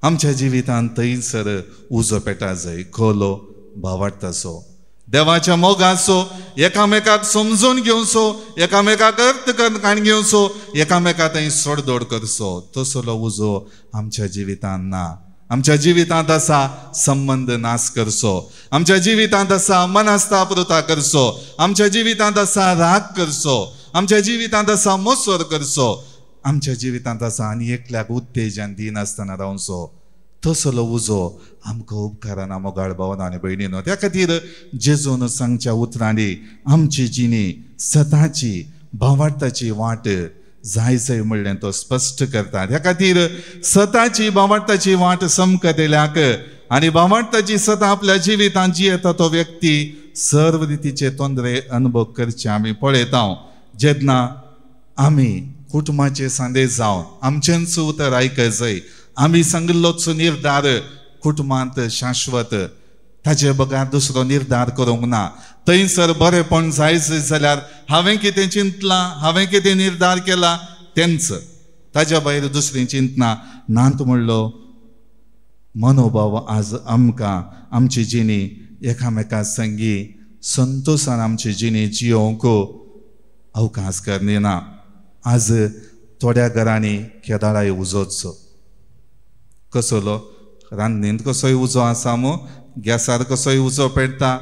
आमच्या जिवितांत थंयसर उजो पेटा जाय, खोलो भावार्थाचो, देवाच्या मोगाचो, एकामेकाक समजून घेवचो, एकामेकाक अर्थ करून घेवचो, एकामेका थंय सोडदोड करचो. तसलो उजो आमच्या जिवितांत ना. आमच्या जिवितांत आसा संबंध नाश करचो, आमच्या जिवितांत आसा मनस्तापृता करचो, आमच्या जिवितांत आसा राग करचो, आमच्या जिवितांत आसा मोसोर करचो, आमच्या जिवितांत आसा आनी एकल्याक उत्तेजन दिनासतना रावचो. तसलो उजो आमकां उपकाराना मोगाळ भावना आनी भयणीनो. त्या खातीर जेजून सांगच्या उतरांनी आमची जिणी सताची भावार्थाची वाट जाय जाय म्हणलें तो स्पश्ट करता. त्या खातीर सताची भावार्थाची वाट समकतेल्याक आनी भावार्थाची सता आपल्या जिवितांत जी येता तो व्यक्ती सर्व रितीचे तोंदरे अनुभव करचे आमी पळयता. जेन्ना आमी कुटुंबाचे सांदे जावन आमचेंच उतर आयकय जाय, आमी सांगिल्लोच निर्धार कुटुंबांत शाश्वत, ताचे बगर दुसरो निर्धार करूंक ना. थंयसर बरेपण जायच जाल्यार हांवें कितें चिंतलां, हांवें कितें निर्धार केला तेंच, ताच्या भायर दुसरें चिंतना नात म्हणलो मनोभाव आज आमकां आमची जिणी एकामेका संगी संतोशान आमची जिणी जियोंक अवकाश करना. आज थोड्या घरांनी केदाराय उजोचो, कसलो रांदनींत कसोय उजो आसा मो, गॅसार कसोय उजो पेटता,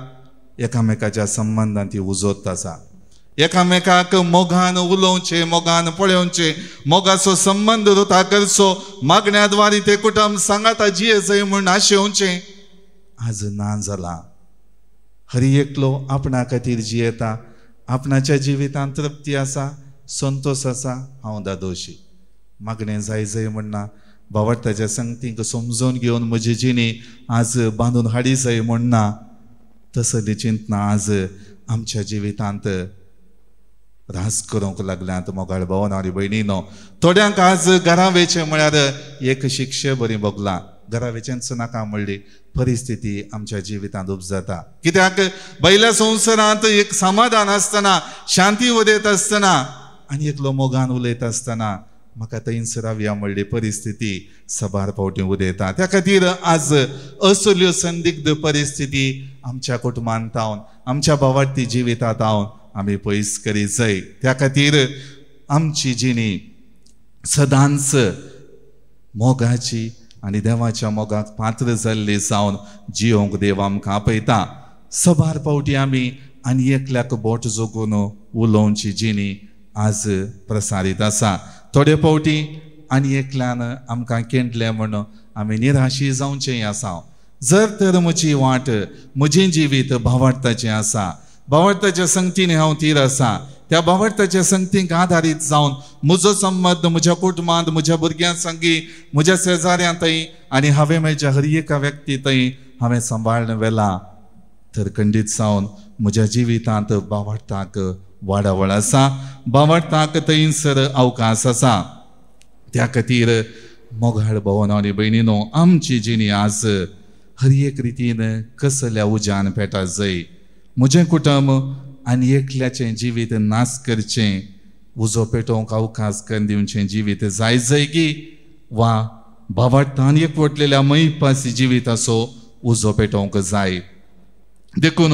एकामेकाच्या संबंधांत ती उजोत आसा. एकामेकाक मोगान उलोवचे, मोगान पळोवचे, मोगाचो संबंध रुता करचो, मागण्याद्वारे ते कुटुंब सांगाता जिये जय म्हूण आशेवचे आज ना जाला. हरी एकलो आपणा खातीर जियेता, आपणाच्या जिवितांत तृप्ती आसा, संतोष आसा, हांव दादोशी. मागणें जाय जाय म्हणना, भावार्थाच्या संगतीक समजून घेवन म्हजी जिणी आज बांदून हाडी जाय म्हणना. तसली चिंतना आज आमच्या जिवितांत रास करूंक लागल्यांत मोगाळ भावना आनी भयणीनो. थोड्यांक आज घरावेचे म्हळ्यार एक शिक्षे बरी भोगला. घरावेचेंच नाका म्हणली परिस्थिती आमच्या जिवितांत उपजाता. कित्याक बैल्या संवसारांत एक समाधान आसतना, शांती उदेत आसतना आनी एकलो मोगान उलयत आसतना म्हाका थंयच रावया म्हणली परिस्थिती सबार फावटी उदेता. त्या खातीर आज असल्यो संदिग्ध परिस्थिती आमच्या कुटुंबांत हांव, आमच्या भावार्थी जिवितांत हांव आमी पयस करीत जाय. त्या खातीर आमची जिणी सदांच मोगाची आनी देवाच्या मोगाक पात्र जाल्ली जावन जियोंक देव आमकां आपयता. सबार फावटी आमी आनी एकल्याक बोट जोगून उलोवची जिणी आज प्रसारीत आसा. थोडे फावटी आनी एकल्यान आमकां केंटलें म्हणून आमी निराशी जावचें आसा. जर तर म्हजी वाट, म्हजें जिवीत भावार्थाचें आसा, भावार्थाच्या संगतीन हांव तीर आसा, त्या भावार्थाच्या संगतीक आधारीत जावन म्हजो संबंध म्हज्या कुटुंबांत, म्हज्या भुरग्यां संगी, म्हज्या शेजाऱ्यां थंय आनी हांवें म्हज्या हर एका व्यक्ती थंय हांवें सांबाळून व्हेला, तर खंडीत जावन म्हज्या जिवितांत भावार्थाक वाडावळ आसा, भावार्थाक थंयसर अवकाश आसा. त्या खातीर मोगाळ भावना आनी भयणीनो, आमची जिणी आज हर एक रितीन कसल्या उज्यान पेटत जाय. म्हजें कुटुंब आनी एकल्याचें जिवीत नाश करचें, उजो पेटोवंक अवकाश करून दिवचें जिवीत जाय जाय की वा भावार्थान एकवटलेल्या मैपासी जिविताचो उजो पेटोवंक जाय. देखून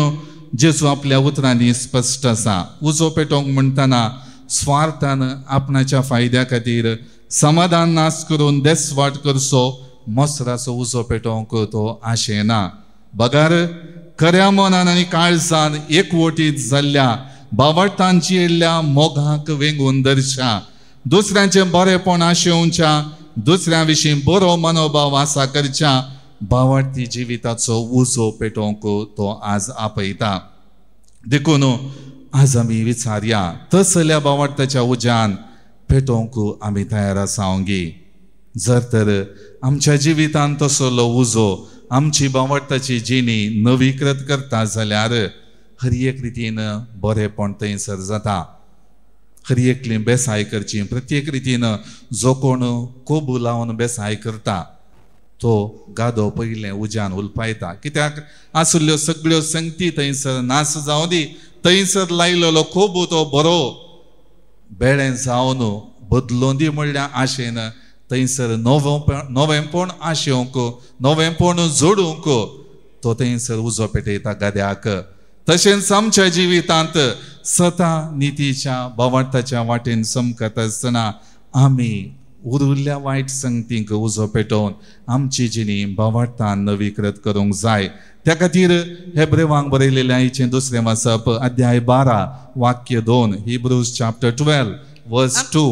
जेजू आपल्या उतरांनी स्पश्ट आसा. उजो पेटोवंक म्हणटना स्वार्थान आपणाच्या फायद्या खातीर समाधान नाश करून देसवाट करचो मोसराचो उजो पेटोवंक तो आशेना. बगार खऱ्या मनान आनी काळजान एकवटीत जाल्ल्या बावटांची येयल्ल्या मोगाक वेंगून दर्शा. दुसऱ्यांचें बरेपण आशेवच्या, दुसऱ्यां विशीं बरो मनोभाव आसा करच्या बावटी जिविताचो उजो पेटोवंक तो आज आपयता. देखून आज आमी विचारया, तसल्या बावटाच्या उज्यान पेटोवंक आमी तयार आसावंगी. जर तर आमच्या जिवितांत तसलो उजो आमची बावटाची जिणी नवीकृत करता जाल्यार हर एक रितीन बरेपण थंयसर जाता. हर एकली बेसाय करची. प्रत्येक रितीन जो कोण कोबू लावन बेसाय करता तो गादो पयलें उज्यान उलपायता. कित्याक आसल्यो सगळ्यो संगती थंयसर नाश जावं दी. थंयसर लायलेलो कोबू तो बरो बेळें जावन बदलोवन दी म्हणल्या आशेन थंयसर नवेंपण आशेवंक, नवेंपण जोडूंक तो थंयसर उजो पेटयता गाद्याक. तशेंच आमच्या जिवितांत सता नितीच्या बावटाच्या वाटेन चमकत आसतना आमी उरिल्ल्या वायट संगतींक उजो पेटोवन आमची जिणी बावटान नवीकृत करूंक जाय. त्या खातीर हेब्रेवांक बरयलेलें आयचें दुसरें वाचप अध्याय 12 वाक्य 2. हिब्रूज चॅप्टर 12 वर्स 2.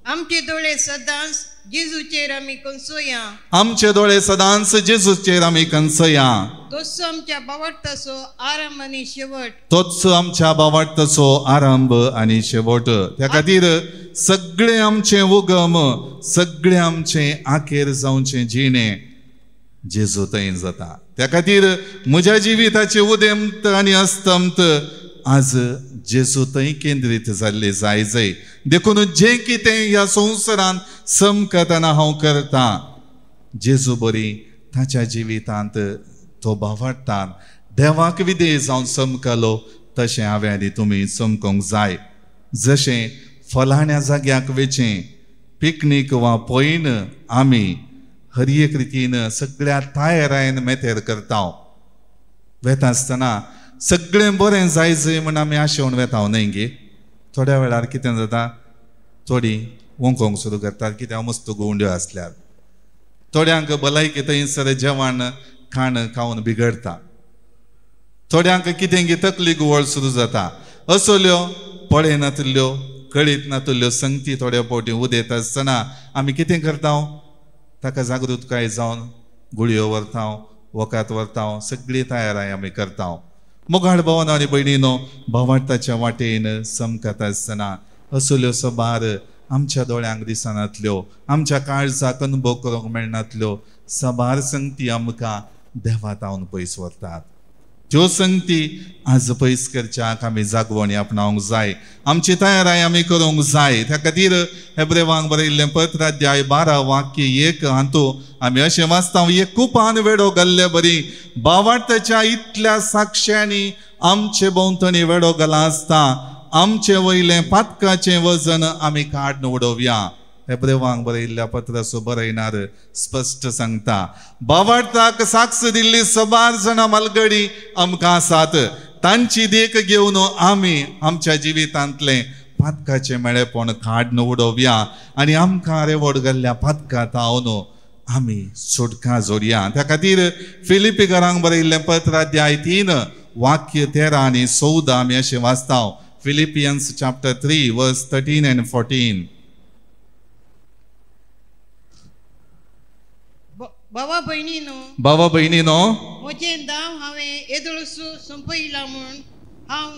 आमचे दोळे सदांच जेजूचेर आमी कंसोया. आमचे दोळे सदांच जेजूचेर आमी कंसया. तोच आमच्या बावटाचो आरंभ आनी शेवट. तोच आमच्या बावटाचो आरंभ आनी शेवट. त्या खातीर सगळे आमचे उगम, सगळे आमचे आखेर जावचे जिणें जेजू थंय जाता. त्या खातीर म्हज्या जिविताचे उदेंत आनी अस्तंत आज जेजू थंय केंद्रीत जाल्ले जाय. देखून जें कितें ह्या संवसारांत चमकतना हांव करता जेजू बरी ताच्या जिवितांत तो बावटान देवाक विधेय जावन चमकलो तशें हांवें आनी तुमी चमकोंक जाय. जशें फलाण्या जाग्याक वेचें पिकनीक वा पयण आमी हर एक रितीन सगळ्या तायरायन मेतेर करता. वेता आसतना सगळें बरें जाय म्हण आमी आशेवन वेता न्हय गे. थोड्या वेळार कितें जाता, थोडीं वोंकोंक सुरू करतात कित्याक मस्त गोंड्यो आसल्यार. थोड्यांक भलायकी थंयसर जेवण खाण खावन बिगडटा. थोड्यांक कितें तकली गुवळ सुरू जाता. असल्यो पळयनातल्यो कळीत नातल्यो संगती थोड्या फावटी उदेत आसतना आमी कितें करता, ताका जागृतकाय जावन गुळयो व्हरता, वकात व्हरता, सगळी तयाराय आमी करता. मोगाळ भावांनो आनी भयणीनो, बावटाच्या वाटेन चमकत आसतना असल्यो सबार आमच्या दोळ्यांक दिसनातल्यो, आमच्या काळजाक अनुभव करूंक मेळनातल्यो सबार संगती आमकां देवा तावन पयस व्हरतात. ज्यो संगती आज पयस करच्याक आमी जागवणी आपणावंक जाय. आमची तयाराय आमी करूंक जाय. त्या खातीर हेब्रेवांक बरयल्लें पत्र अध्याय 12 वाक्य 1 हातूंत आमी अशें वाचता, एकूपान वेडो घाल्ले बरी बावटाच्या इतल्या साक्षांनी आमचे भोंवतणी वेडो घाला आसता आमचे वयलें पातकाचें वजन आमी काडून उडोवया. हेब्रेवांक बरयल्ल्या पत्राचो बरयणार स्पश्ट सांगता, बावटाक साक्ष दिल्ली सबार जाणां मालगडी आमकां आसात. तांची देख घेवन आमी आमच्या जिवितांतलें पातकाचें मेळेपण काडून उडोवया आनी आमकां रेवड घाल्ल्या पातका तावन आमी सुटका जोडया. त्या खातीर फिलिपिकारांक बरयल्लें पत्र अध्याय 3 वाक्य 13 आनी 14 आमी अशें वाचता. फिलिपियन्स चॅप्टर 3 वर्स 13 and 14. बाबा भयणीनो, म्हजें दाव हांवें येदोळूच संपयला म्हूण हांव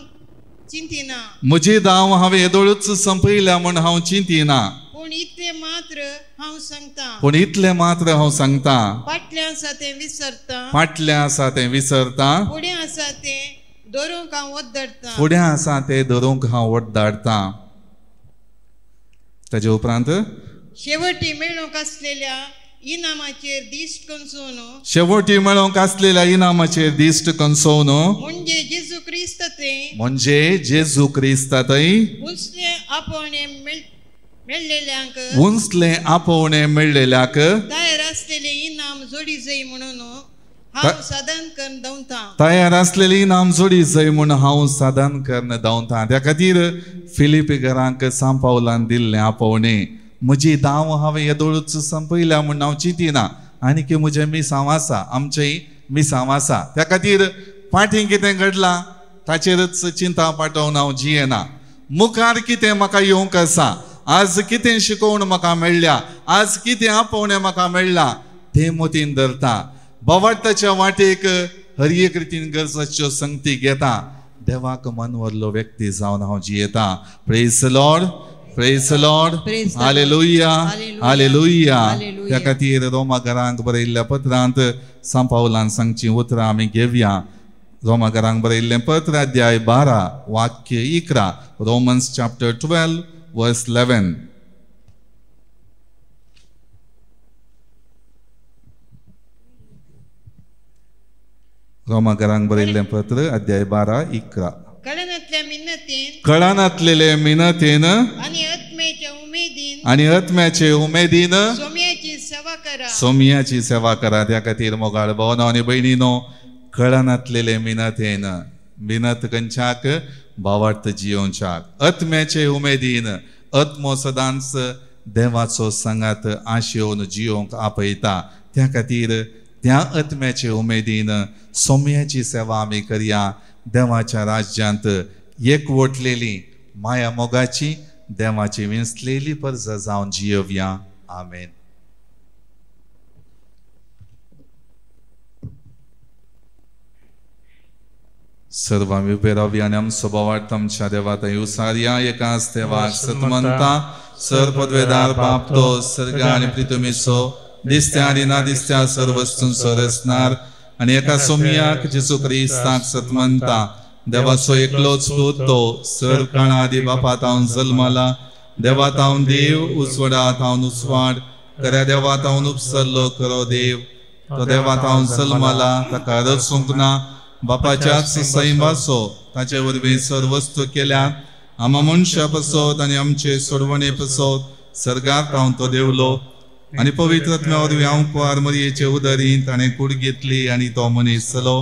चिंतिना. म्हजें दाव हांवें येदोळूच संपयला म्हूण हांव चिंतिना. पूण इतलें मात्र हांव सांगता, फाटलें आसा तें विसरता, फाटलें आसा तें विसरता, फुडें आसा तें धरूंक हांव वद्दाडटा. फुडें आसा तें धरूंक हांव वद्दाडटा. ताचे उपरांत शेवटी मेळूंक आसलेल्या इनामाचेर दिश्ट कंसोवन, शेवटी मेळोंक आसलेल्या इनामाचेर दिश्ट कंसोवन, म्हणजे जेजू क्रिस्त तें, म्हणजे जेजू क्रिस्त थंय उंचलें आपोवणें मेळ्ळेल्यांक, उंचलें आपोवणें मेळ्ळेल्याक तयार आसलेलें इनाम जोडी जाय म्हणून हांव साधन करून धांवता. तयार आसलेली इनाम जोडी जाय म्हूण हांव साधन करून धांवता. त्या खातीर फिलिपिकारांक सांपावलान दिल्लें आपोवणें, म्हजी दाव हांवें येदोळूच संपयल्या म्हूण हांव चिंतिना. आनी की म्हजें मिसांव आसा, आमचेंय मिसांव आसा. त्या खातीर फाटीं कितें घडलां ताचेरच चिंता पाठोवन हांव जियेना. मुखार कितें म्हाका येवंक आसा, आज कितें शिकोवन म्हाका मेळ्ळ्या, आज कितें आपोवणें म्हाका मेळ्ळां तें मतीन धरता. भोवाटाच्या वाटेक हर एक रितीन गरजेच्यो संगती घेता. देवाक मन व्हरलो व्यक्ती जावन हांव जियेता. Praise the Lord, praise the Lord, hallelujah, hallelujah. त्या खातीर रोमाकारांक बरयल्ल्या पत्रांत सांत पावलान सांगची उतरां आमी घेवया. रोमाकारांक बरयल्लें पत्र अध्याय 12 वाक्य 11. रोमन्स चॅप्टर 12 वर्स 11. रोमाकारांक बरयल्लें पत्र अध्याय 12 11. कळनातल्या मिन्नतीन कळनातलेले मिनतीन आणि आत्म्याच्या उमेदीन आणि आत्म्याचे उमेदीन सोम्याची सेवा करा. सोमयाची सेवा करा. त्या खातीर मोगाळ भावनो आनी भयणीनो, कळनातलेले मिनतेन, मिनत खंयच्याक भावार्थ जियोवच्याक, आत्म्याचे उमेदीन, आत्मो सदांच देवाचो सांगात आशेवन जियोवंक आपयता. त्या खातीर त्या आत्म्याचे उमेदीन सोम्याची सेवा आमी करया. देवाच्या राज्यांत एकवटलेली माया मोगाची देवाची विंचलेली पर्ज जावन जियोवया. आमेन. सर्व आमी उबे रावया आनी आमचो बोवाळ आमच्या देवात उसारया. एकाच देवाक सतमंता सर्पद्वेदार बापतो सर्ग आनी पृथ्वीचो दिसत्या आनी ना दिसत्या सर्व वस्तूंचो रचणार आनी एका सोमयाक जेजू क्रिस्ताक सतमंता देवाचो एकलोच पूत तो सर्व काळा आदी बापात हांव जल्माला. देवात हांव देव, उजवाडात हांव उजवाड, खऱ्या देवात हांव उपसरलो खरो देव. तो देवात हांव जल्माला, ताका रचूंक ना. बापाच्याच सैमाचो ताचे वरवीं सर्व वस्तू केल्यात. आमा मनशां पसोत आनी आमचे सोडवणे पसोत सर्गांत हांव तो देवलो. आनी पवित्र आत्म्या वरवीं हांव कुंवार मरयेचे उदरींत ताणें कूड घेतली आनी तो मनीस जालो.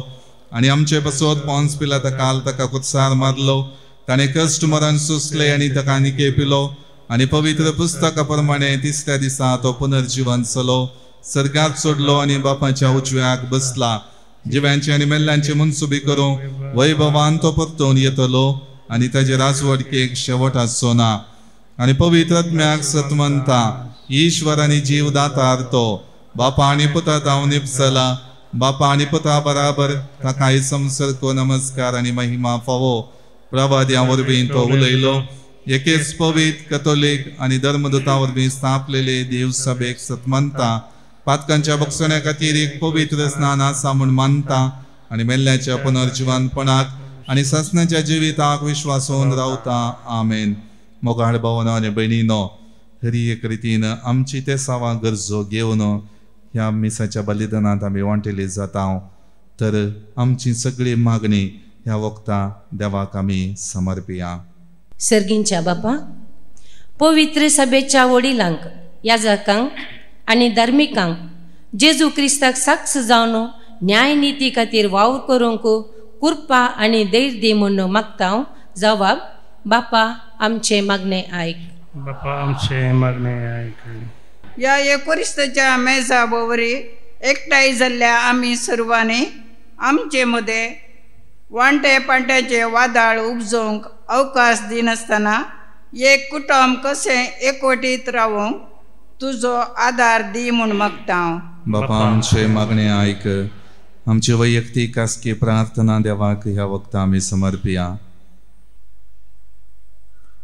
आनी आमचे पसोत पोंस पिलाताकाल ताका कुत्सार मारलो. ताणें कश्ट मरण सुसले आनी ताका निके पिलो. आनी पवित्र पुस्तका प्रमाणे तिसऱ्या दिसा तो पुनर्जीवन जालो, सर्गांत सोडलो आनी बापाच्या उजव्याक बसला. जिव्यांचे आनी मेल्ल्यांचे मनसुबी करूं वैभवान तो परतून येतलो आनी ताचे राजवडकेक शेवट आसचो ना. आनी पवित्र आत्म्याक सतमंता ईश्वर आनी जीव दातार तो बापा आनी पुतात हांव निपसला. बापा आनी पुता बराबर ताकाय संसर्को नमस्कार आनी महिमा फावो. प्रवाद्या वरवीं तो उलयलो. एकेच पवित्र कॅथोलीक आनी धर्मदुता वरवीं स्थापलेले देव सभेक सतमंता. पातकांच्या बक्षण्या खातीर एक पवित्र स्नान आसा म्हूण मानता आनी मेल्ल्याच्या पुनर्जीवनपणाक आनी ससण्याच्या जिविताक विश्वासून रावता. आमेन. मोगाळ भावनो आनी भयणीनो, खरी एक रितीन आमची ते सावा गरजो घेवन ह्या मिसाच्या बलिदानांत आमी वांटेली जाता. तर आमची सगळी मागणी ह्या वक्ता देवाक आमी समर्पिया. सर्गींच्या बापा, पवित्र सभेच्या वडिलांक, याजकांक आनी धार्मिकांक जेजू क्रिस्ताक साक्ष जावन न्याय नीती खातीर वावर करूंक कृपा आनी धैर्य दी म्हूण मागता. जबाब, बापा आमचे मागणे आयक. बापा आमचे मागणे आयक. या एकोरिस्ताच्या मेजा बोवरी एकठांय जाल्ल्या आमी सर्वांनी आमचे मदें वांटे पांट्याचे वादळ उपजोवंक अवकाश दिनासतना एक कुटुंब कशें एकवटीत रावूंक तुजो आदार दी म्हूण मागता. बापा आमचे मागणे आयक. आमची वैयक्तीक आसकी प्रार्थना देवाक ह्या वक्ता आमी समर्पिया.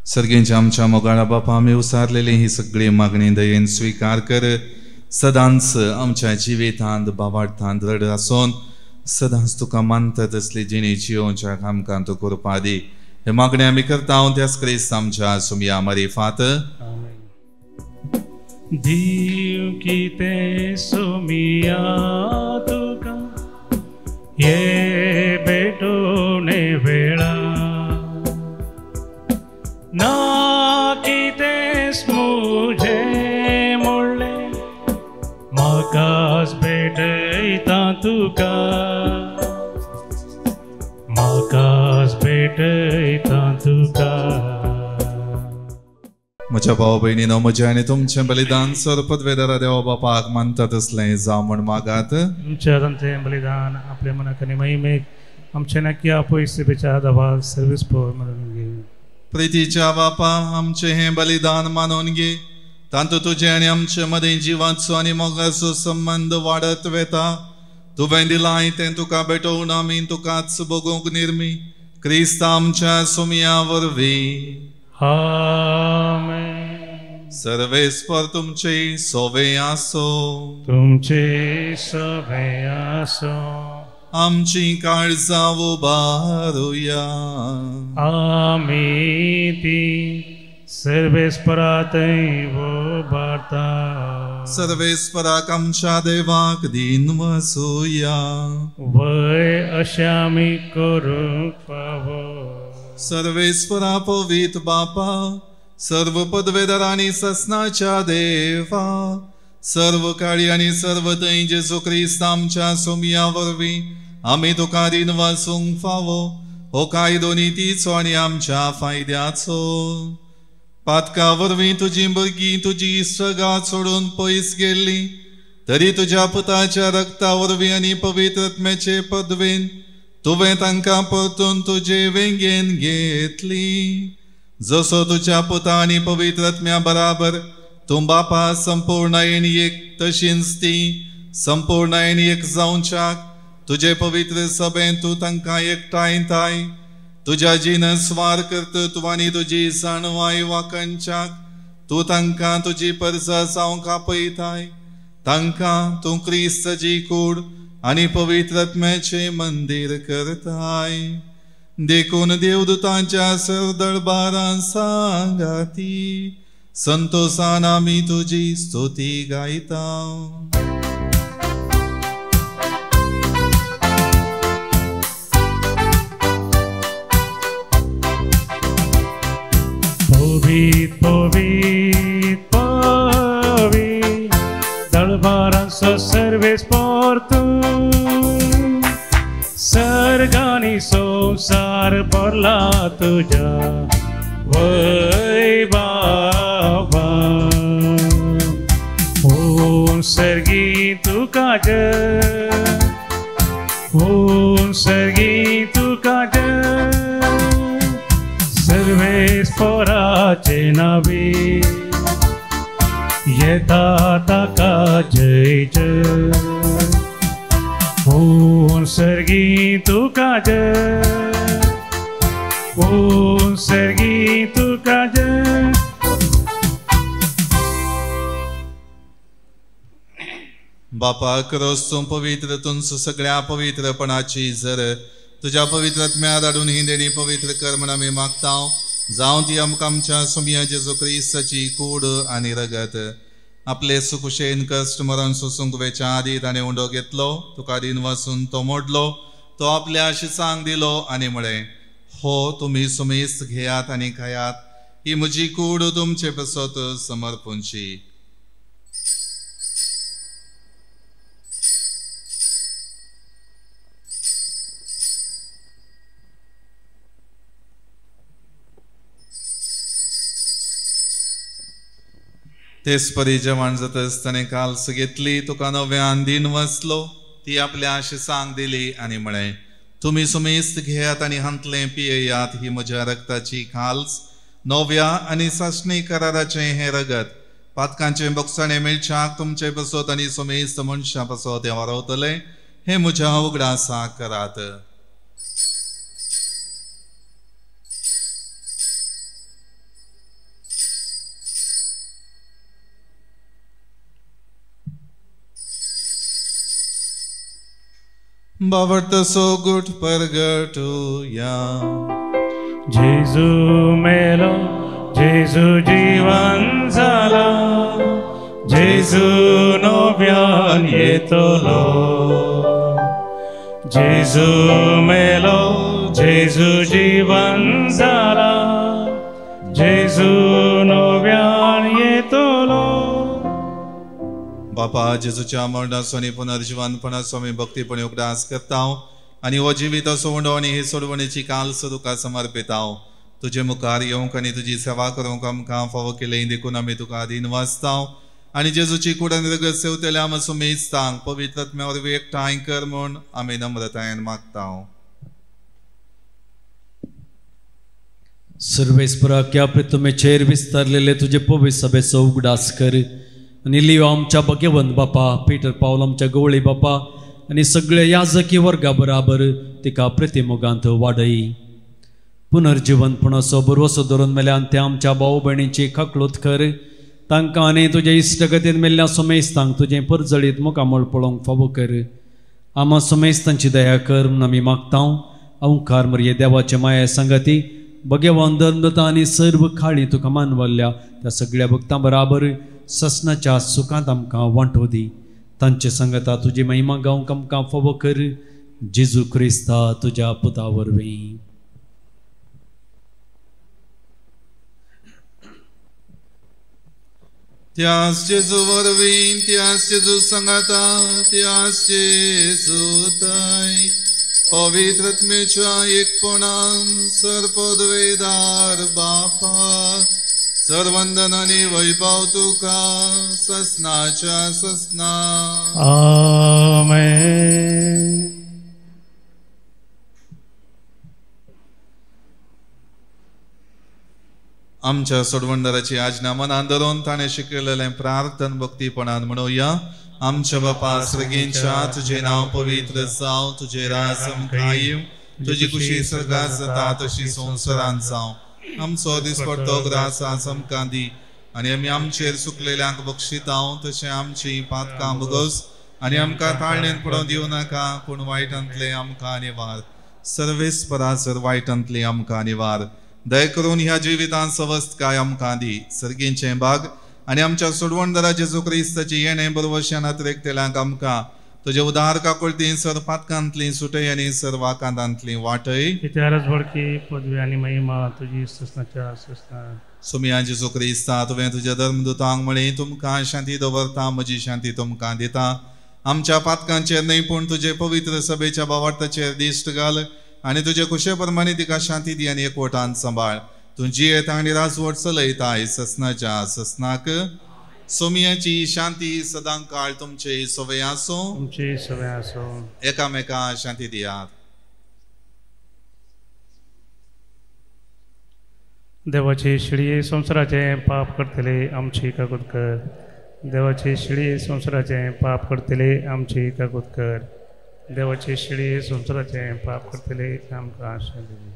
सर्गेंच्या आमच्या मोगाळा बापा, आमी उसारलेली ही सगळी मागणी दयेन स्वीकार कर. सदांच आमच्या जिवितांत भावार्थांत रड आसून सदांच तुका मानता तसली जिणी जियोवच्याक आमकां तूं कृपा दी. हे मागणी आमी करता त्याच क्रिस्त आमच्या सुमया मारिफात. देव कितें सोमिया तुका ये भेटोवणे वेळा ना कितेंच मुझे मोडले म्हाकाच भेटयता तुका म्हाकाच भेटयता तुका. म्हज्या भाव भयणीनो, म्हजें आनी तुमचें बलिदान सर्वपदवेदारा देवा बापाक मानता तसलें जावं म्हण मागात. आमच्या आदांचें बलिदान आपल्या मनाक आनी महिमेक आमचे नक्की आपयस सेवेच्या दबाव सर्वीस पोर मानून घे. प्रितीच्या बापा, आमचें हें बलिदान मानून घे. तांतू तुजें आनी आमचे मदीं जिवाचो आनी मोगाचो संबंद वाडत वेता. तुवें दिलाय तें तुका भेटोवन आमी तुकाच बगूंक निर्मी. क्रिस्त आमच्या सुमया वरवीं. आमेन. सर्वेस्पर तुमचे सोवे आसो. तुमचे सोवे आसो. आमची काळजां उबारुया. आमी ती सर्वेस्परातय उबारता. सर्वेस्पराक आमच्या देवाक दिन वसूया. वय अशें आमी करूंक फावो. सर्वेस्परा पवित बापा, सर्व पदवेदार आनी ससनाच्या देवा, सर्व काळी आनी सर्व थंय जेजू क्रिस्त आमच्या सुमया वरवीं आमी तुका दिन वासूंक फावो. हो कायदो नितीचो आनी आमच्या फायद्याचो. पातका वरवीं तुजी भुरगीं तुजी इश्टगात सोडून पयस गेल्लीं, तरी तुज्या पुताच्या रक्ता वरवीं आनी पवित्र आत्म्याचे पदवेन तुवें तांकां परतून तुजे वेंगेन घेतली. जसो तुज्या पुता आनी पवित्र आत्म्या बराबर तूं बापा संपूर्णयेन एक, तशींच ती संपूर्णयेन एक जावच्याक तुजे पवित्र सभेन तूं तांकां एकठांयताय. तुज्या जिनस्वार कर्तृत्व आनी तुजी जाणवाय वाकणच्याक तूं तांकां तुजी परसा जावंक आपयताय. तांकां तूं क्रिस्ताची कूड आनी पवित्र आत्म्याचें मंदीर करताय. देखून देवदूतांच्या सरदळबारां सांगाती संतोषान आमी तुजी स्तुती गायता. Povit, povit, povit, दळबारांचो सर्वेस परतून. सर्गानी संसार भरला तुज्या वै बाबा. ओम सर्गी तुका जय, ओम सर्गी तुका जय. सर्वेस्पराचे नावे येता ताका जय जय. ओम सर्गी तुका जय, ओम सर्गी तुका जय. बापा, खरोच तूं पवित्र, तुमचो सगळ्या पवित्रपणाची झर तुज्या पवित्र आत्म्या धाडून ही देणी पवित्र कर म्हण आमी मागतांव. जावं ती आमकां आमच्या सुमया जेजू क्रिस्ताची कूड आनी रगत. आपले सुखुशेन कश्ट मरण सोसूंक वेच्या आदी ताणें उंडो घेतलो. तुका दिन वचून तो मोडलो. तो आपल्या शिसांक दिलो आनी म्हळें, हो तुमी सुमेस्त घेयात आनी खायात. ही म्हजी कूड तुमचे पसत समर्पूंची. तेच परी जेवण जातच ताणें काल्स घेतली. तुका नव्यान दिन वचलो. ती आपल्या शिसांक दिली आनी म्हळें, तुमी सुमेस्त घेयात आनी हांतलें पियेयात. ही म्हज्या रक्ताची खाल्स, नव्या आनी सासणी कराराचें हें रगत. पातकांचें बोगसाणें मेळच्याक तुमचे पसत आनी सुमेस्त मनशां पसत हें वारवतलें. हें म्हज्या उगडासाक करात. बावडतसो गुट परगटुया. जेजू मेलो, जेजू जीवन जाला. जेजू नव्यान येतलो. जेजू मेलो, जेजू जीवन जाला. जेजू नव्यान येतलो. बापा, जेजूच्या मरणाचो आनी पुनर्जीवनपणाचो आमी भक्तीपणी उगडास करता आनी हो जिवीत असो उंडो आनी हे सोडवणेची काल्स तुका समर्पितांव. तुजे मुखार येवंक आनी तुजी सेवा करूंक आमकां फावो केलें देखून आमी तुका आदीन वाचतांव आनी जेजूची कुडन रगत सेवतल्या आमचो मेजतांक पवित्र आत्म्या वरवीं एकठांय कर म्हूण आमी नम्रतायेन मागतांव. सर्वेस्परा क्या तुमे चेर विस्तारलेले तुझे पवित्र सभेचो उगडास कर आनी लिओ आमच्या भगवंत बापा पीटर पावल आमच्या गवळी बापा आनी सगळे याजकी वर्गा बराबर तिका प्रतिमोगांत वाडय. पुनर्जीवनपण असो बरोसो धरून मेल्यान ते आमच्या भाऊ भयणीची खाकळूत कर तांकां आनी तुजे इश्टगतीन मेल्ल्या सोमेस्तांक तुजें परजळीत मुखामळ पळोवंक फावो कर. आमा सोमेस्तांची दया कर म्हूण आमी मागतांव. अवंकार मरये देवाचे माया संगती भगवान धर्मदता आनी सर्व खाळी तुका मानवल्ल्या त्या सगळ्या भक्तां बराबर ससनाच्या सुखांत आमकां वांटो दी. तांचे संगता तुजी महिमा गावंक आमकां फावो कर. जेजू क्रिस्ता तुज्या पुता वरवीं. त्याच जेजू वरवीं त्याच जेजू संगता त्याच जेजू थंय पवित्र आत्मेच्या एकपणान सर्पद्वेदार बापा सर्वंदन आनी वैभव तुका ससनाच्या ससना. आमेन. आमच्या सोडवंडराची आज्ञा मनान धरून ताणें शिकयलेलें प्रार्थन भक्तीपणान म्हणुया. आमच्या बापा सर्गेंच्या तुझे नाव पवित्र जावं तुझे राज कायम तुझी खुशी सर्गात जाता तशी संवसारांत जावं. आमचो दिसपडटो ग्रास आज आमकां दी आनी आमी आमचेर चुकलेल्यांक बक्षितांव तशें आमची पातकां बगोस आनी आमकां ताळणेन पडोवन दिवं नाका पूण वायटांतले आमकां निवार. सर्वेस्परासर वायटांतली आमकां निवार. दय करून ह्या जिवितांत सवस्तकाय आमकां दी. सर्गेंचें भाग आनी आमच्या सोडवणदारा जेजू क्रिस्ताची येणें बरोवश्यान अतिरेकतेल्यांक आमकां तुजे उदार काकुळती सर पातकांतली सुटय आनी सर वाकांतांतली वाटय. इतिहास वडकी पदवी आनी महिमा तुजी ससनाच्या ससना. सुमिया जेजू क्रिस्ता तुवें तुज्या धर्मदुतांक म्हणी तुमकां शांती दवरता म्हजी शांती तुमकां दिता. आमच्या पातकांचेर न्हय पूण तुजे पवित्र सभेच्या भावार्थाचेर दिश्ट घाल आनी तुजे खुशे प्रमाणे तिका शांती दी आनी एकवटान सांबाळ. तूं जियेता आनी राजवट चलयताय ससनाच्या ससनाक. सोमियाची शांती सदां काळ तुमचे सवय आसो. तुमची सवय आसो. एकामेकां शांती दियात. देवाची शिडी संवसाराचे पाप करतले आमची काकूत कर. देवाची शिडी संवसाराचे पाप करतले आमची काकूत कर. देवाची शिडी संवसाराचे पाप करतले आमकां शांती दी.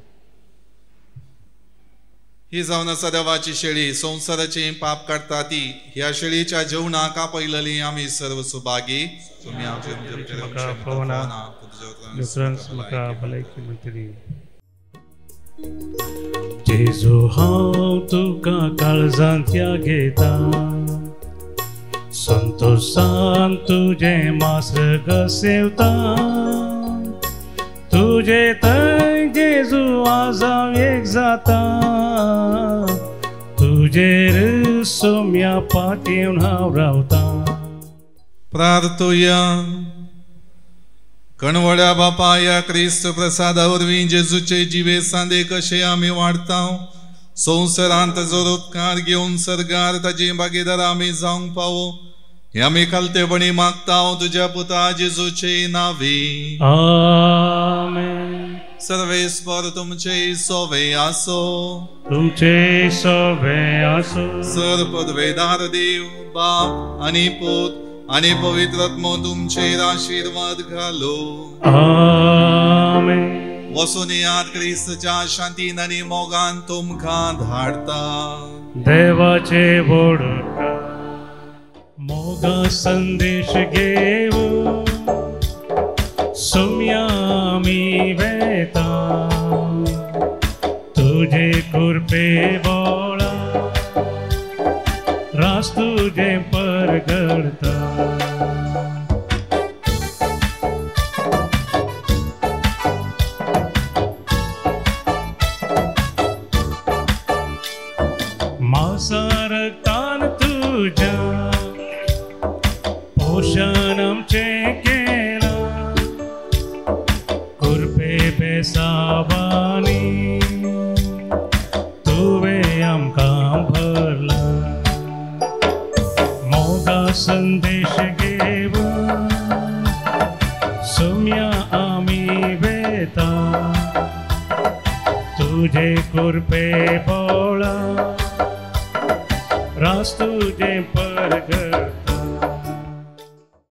ही जावन आसा देवाची शेळी संवसाराची पाप काडटा ती. ह्या शेळीच्या जेवणाक आपयलेली आमी सर्व सुभागी. जेजू हांव तुका काळजांत्या घेता संतोषान तुजें मासरग सेवता. तुजे थंय जेजू आज हांव एक जाता. तुजेर सोम्या पातयेवन हांव रावता. प्रार्थुया. कणवड्या बापा या क्रिस्त प्रसादा वरवीं जेजूचे जिवे सांदे कशे आमी वाडतांव. संवसारांत जो उपकार घेवन सर्गार ताची भागीदार आमी जावंक पावो हे आमी खालतेपणी मागतांव तुज्या पुता जेजूचे नांवी. आमेन. सर्वेस्पर तुमचे सोवे आसो. तुमचे सोवे आसो. सर पदवेदार देव बाप आनी पूत आनी पवित्र आत्मो तुमचेर आशीर्वाद घालो. आमेन. वसून याद क्रिस्तच्या शांतीन आनी मोगान तुमकां धाडता. देवाचे बोडका मोगा संदेश घेऊ सोम्या आमी वेता. तुझे कुरपे बोळा रास तुझे परगडता. मासारतान तुझ्या पोषण आमचे केला. कुरपे बेसाबानी संदेश घेऊन सोम्या आम्ही वेता तुझे कृपे बोळा रास तुझे परगट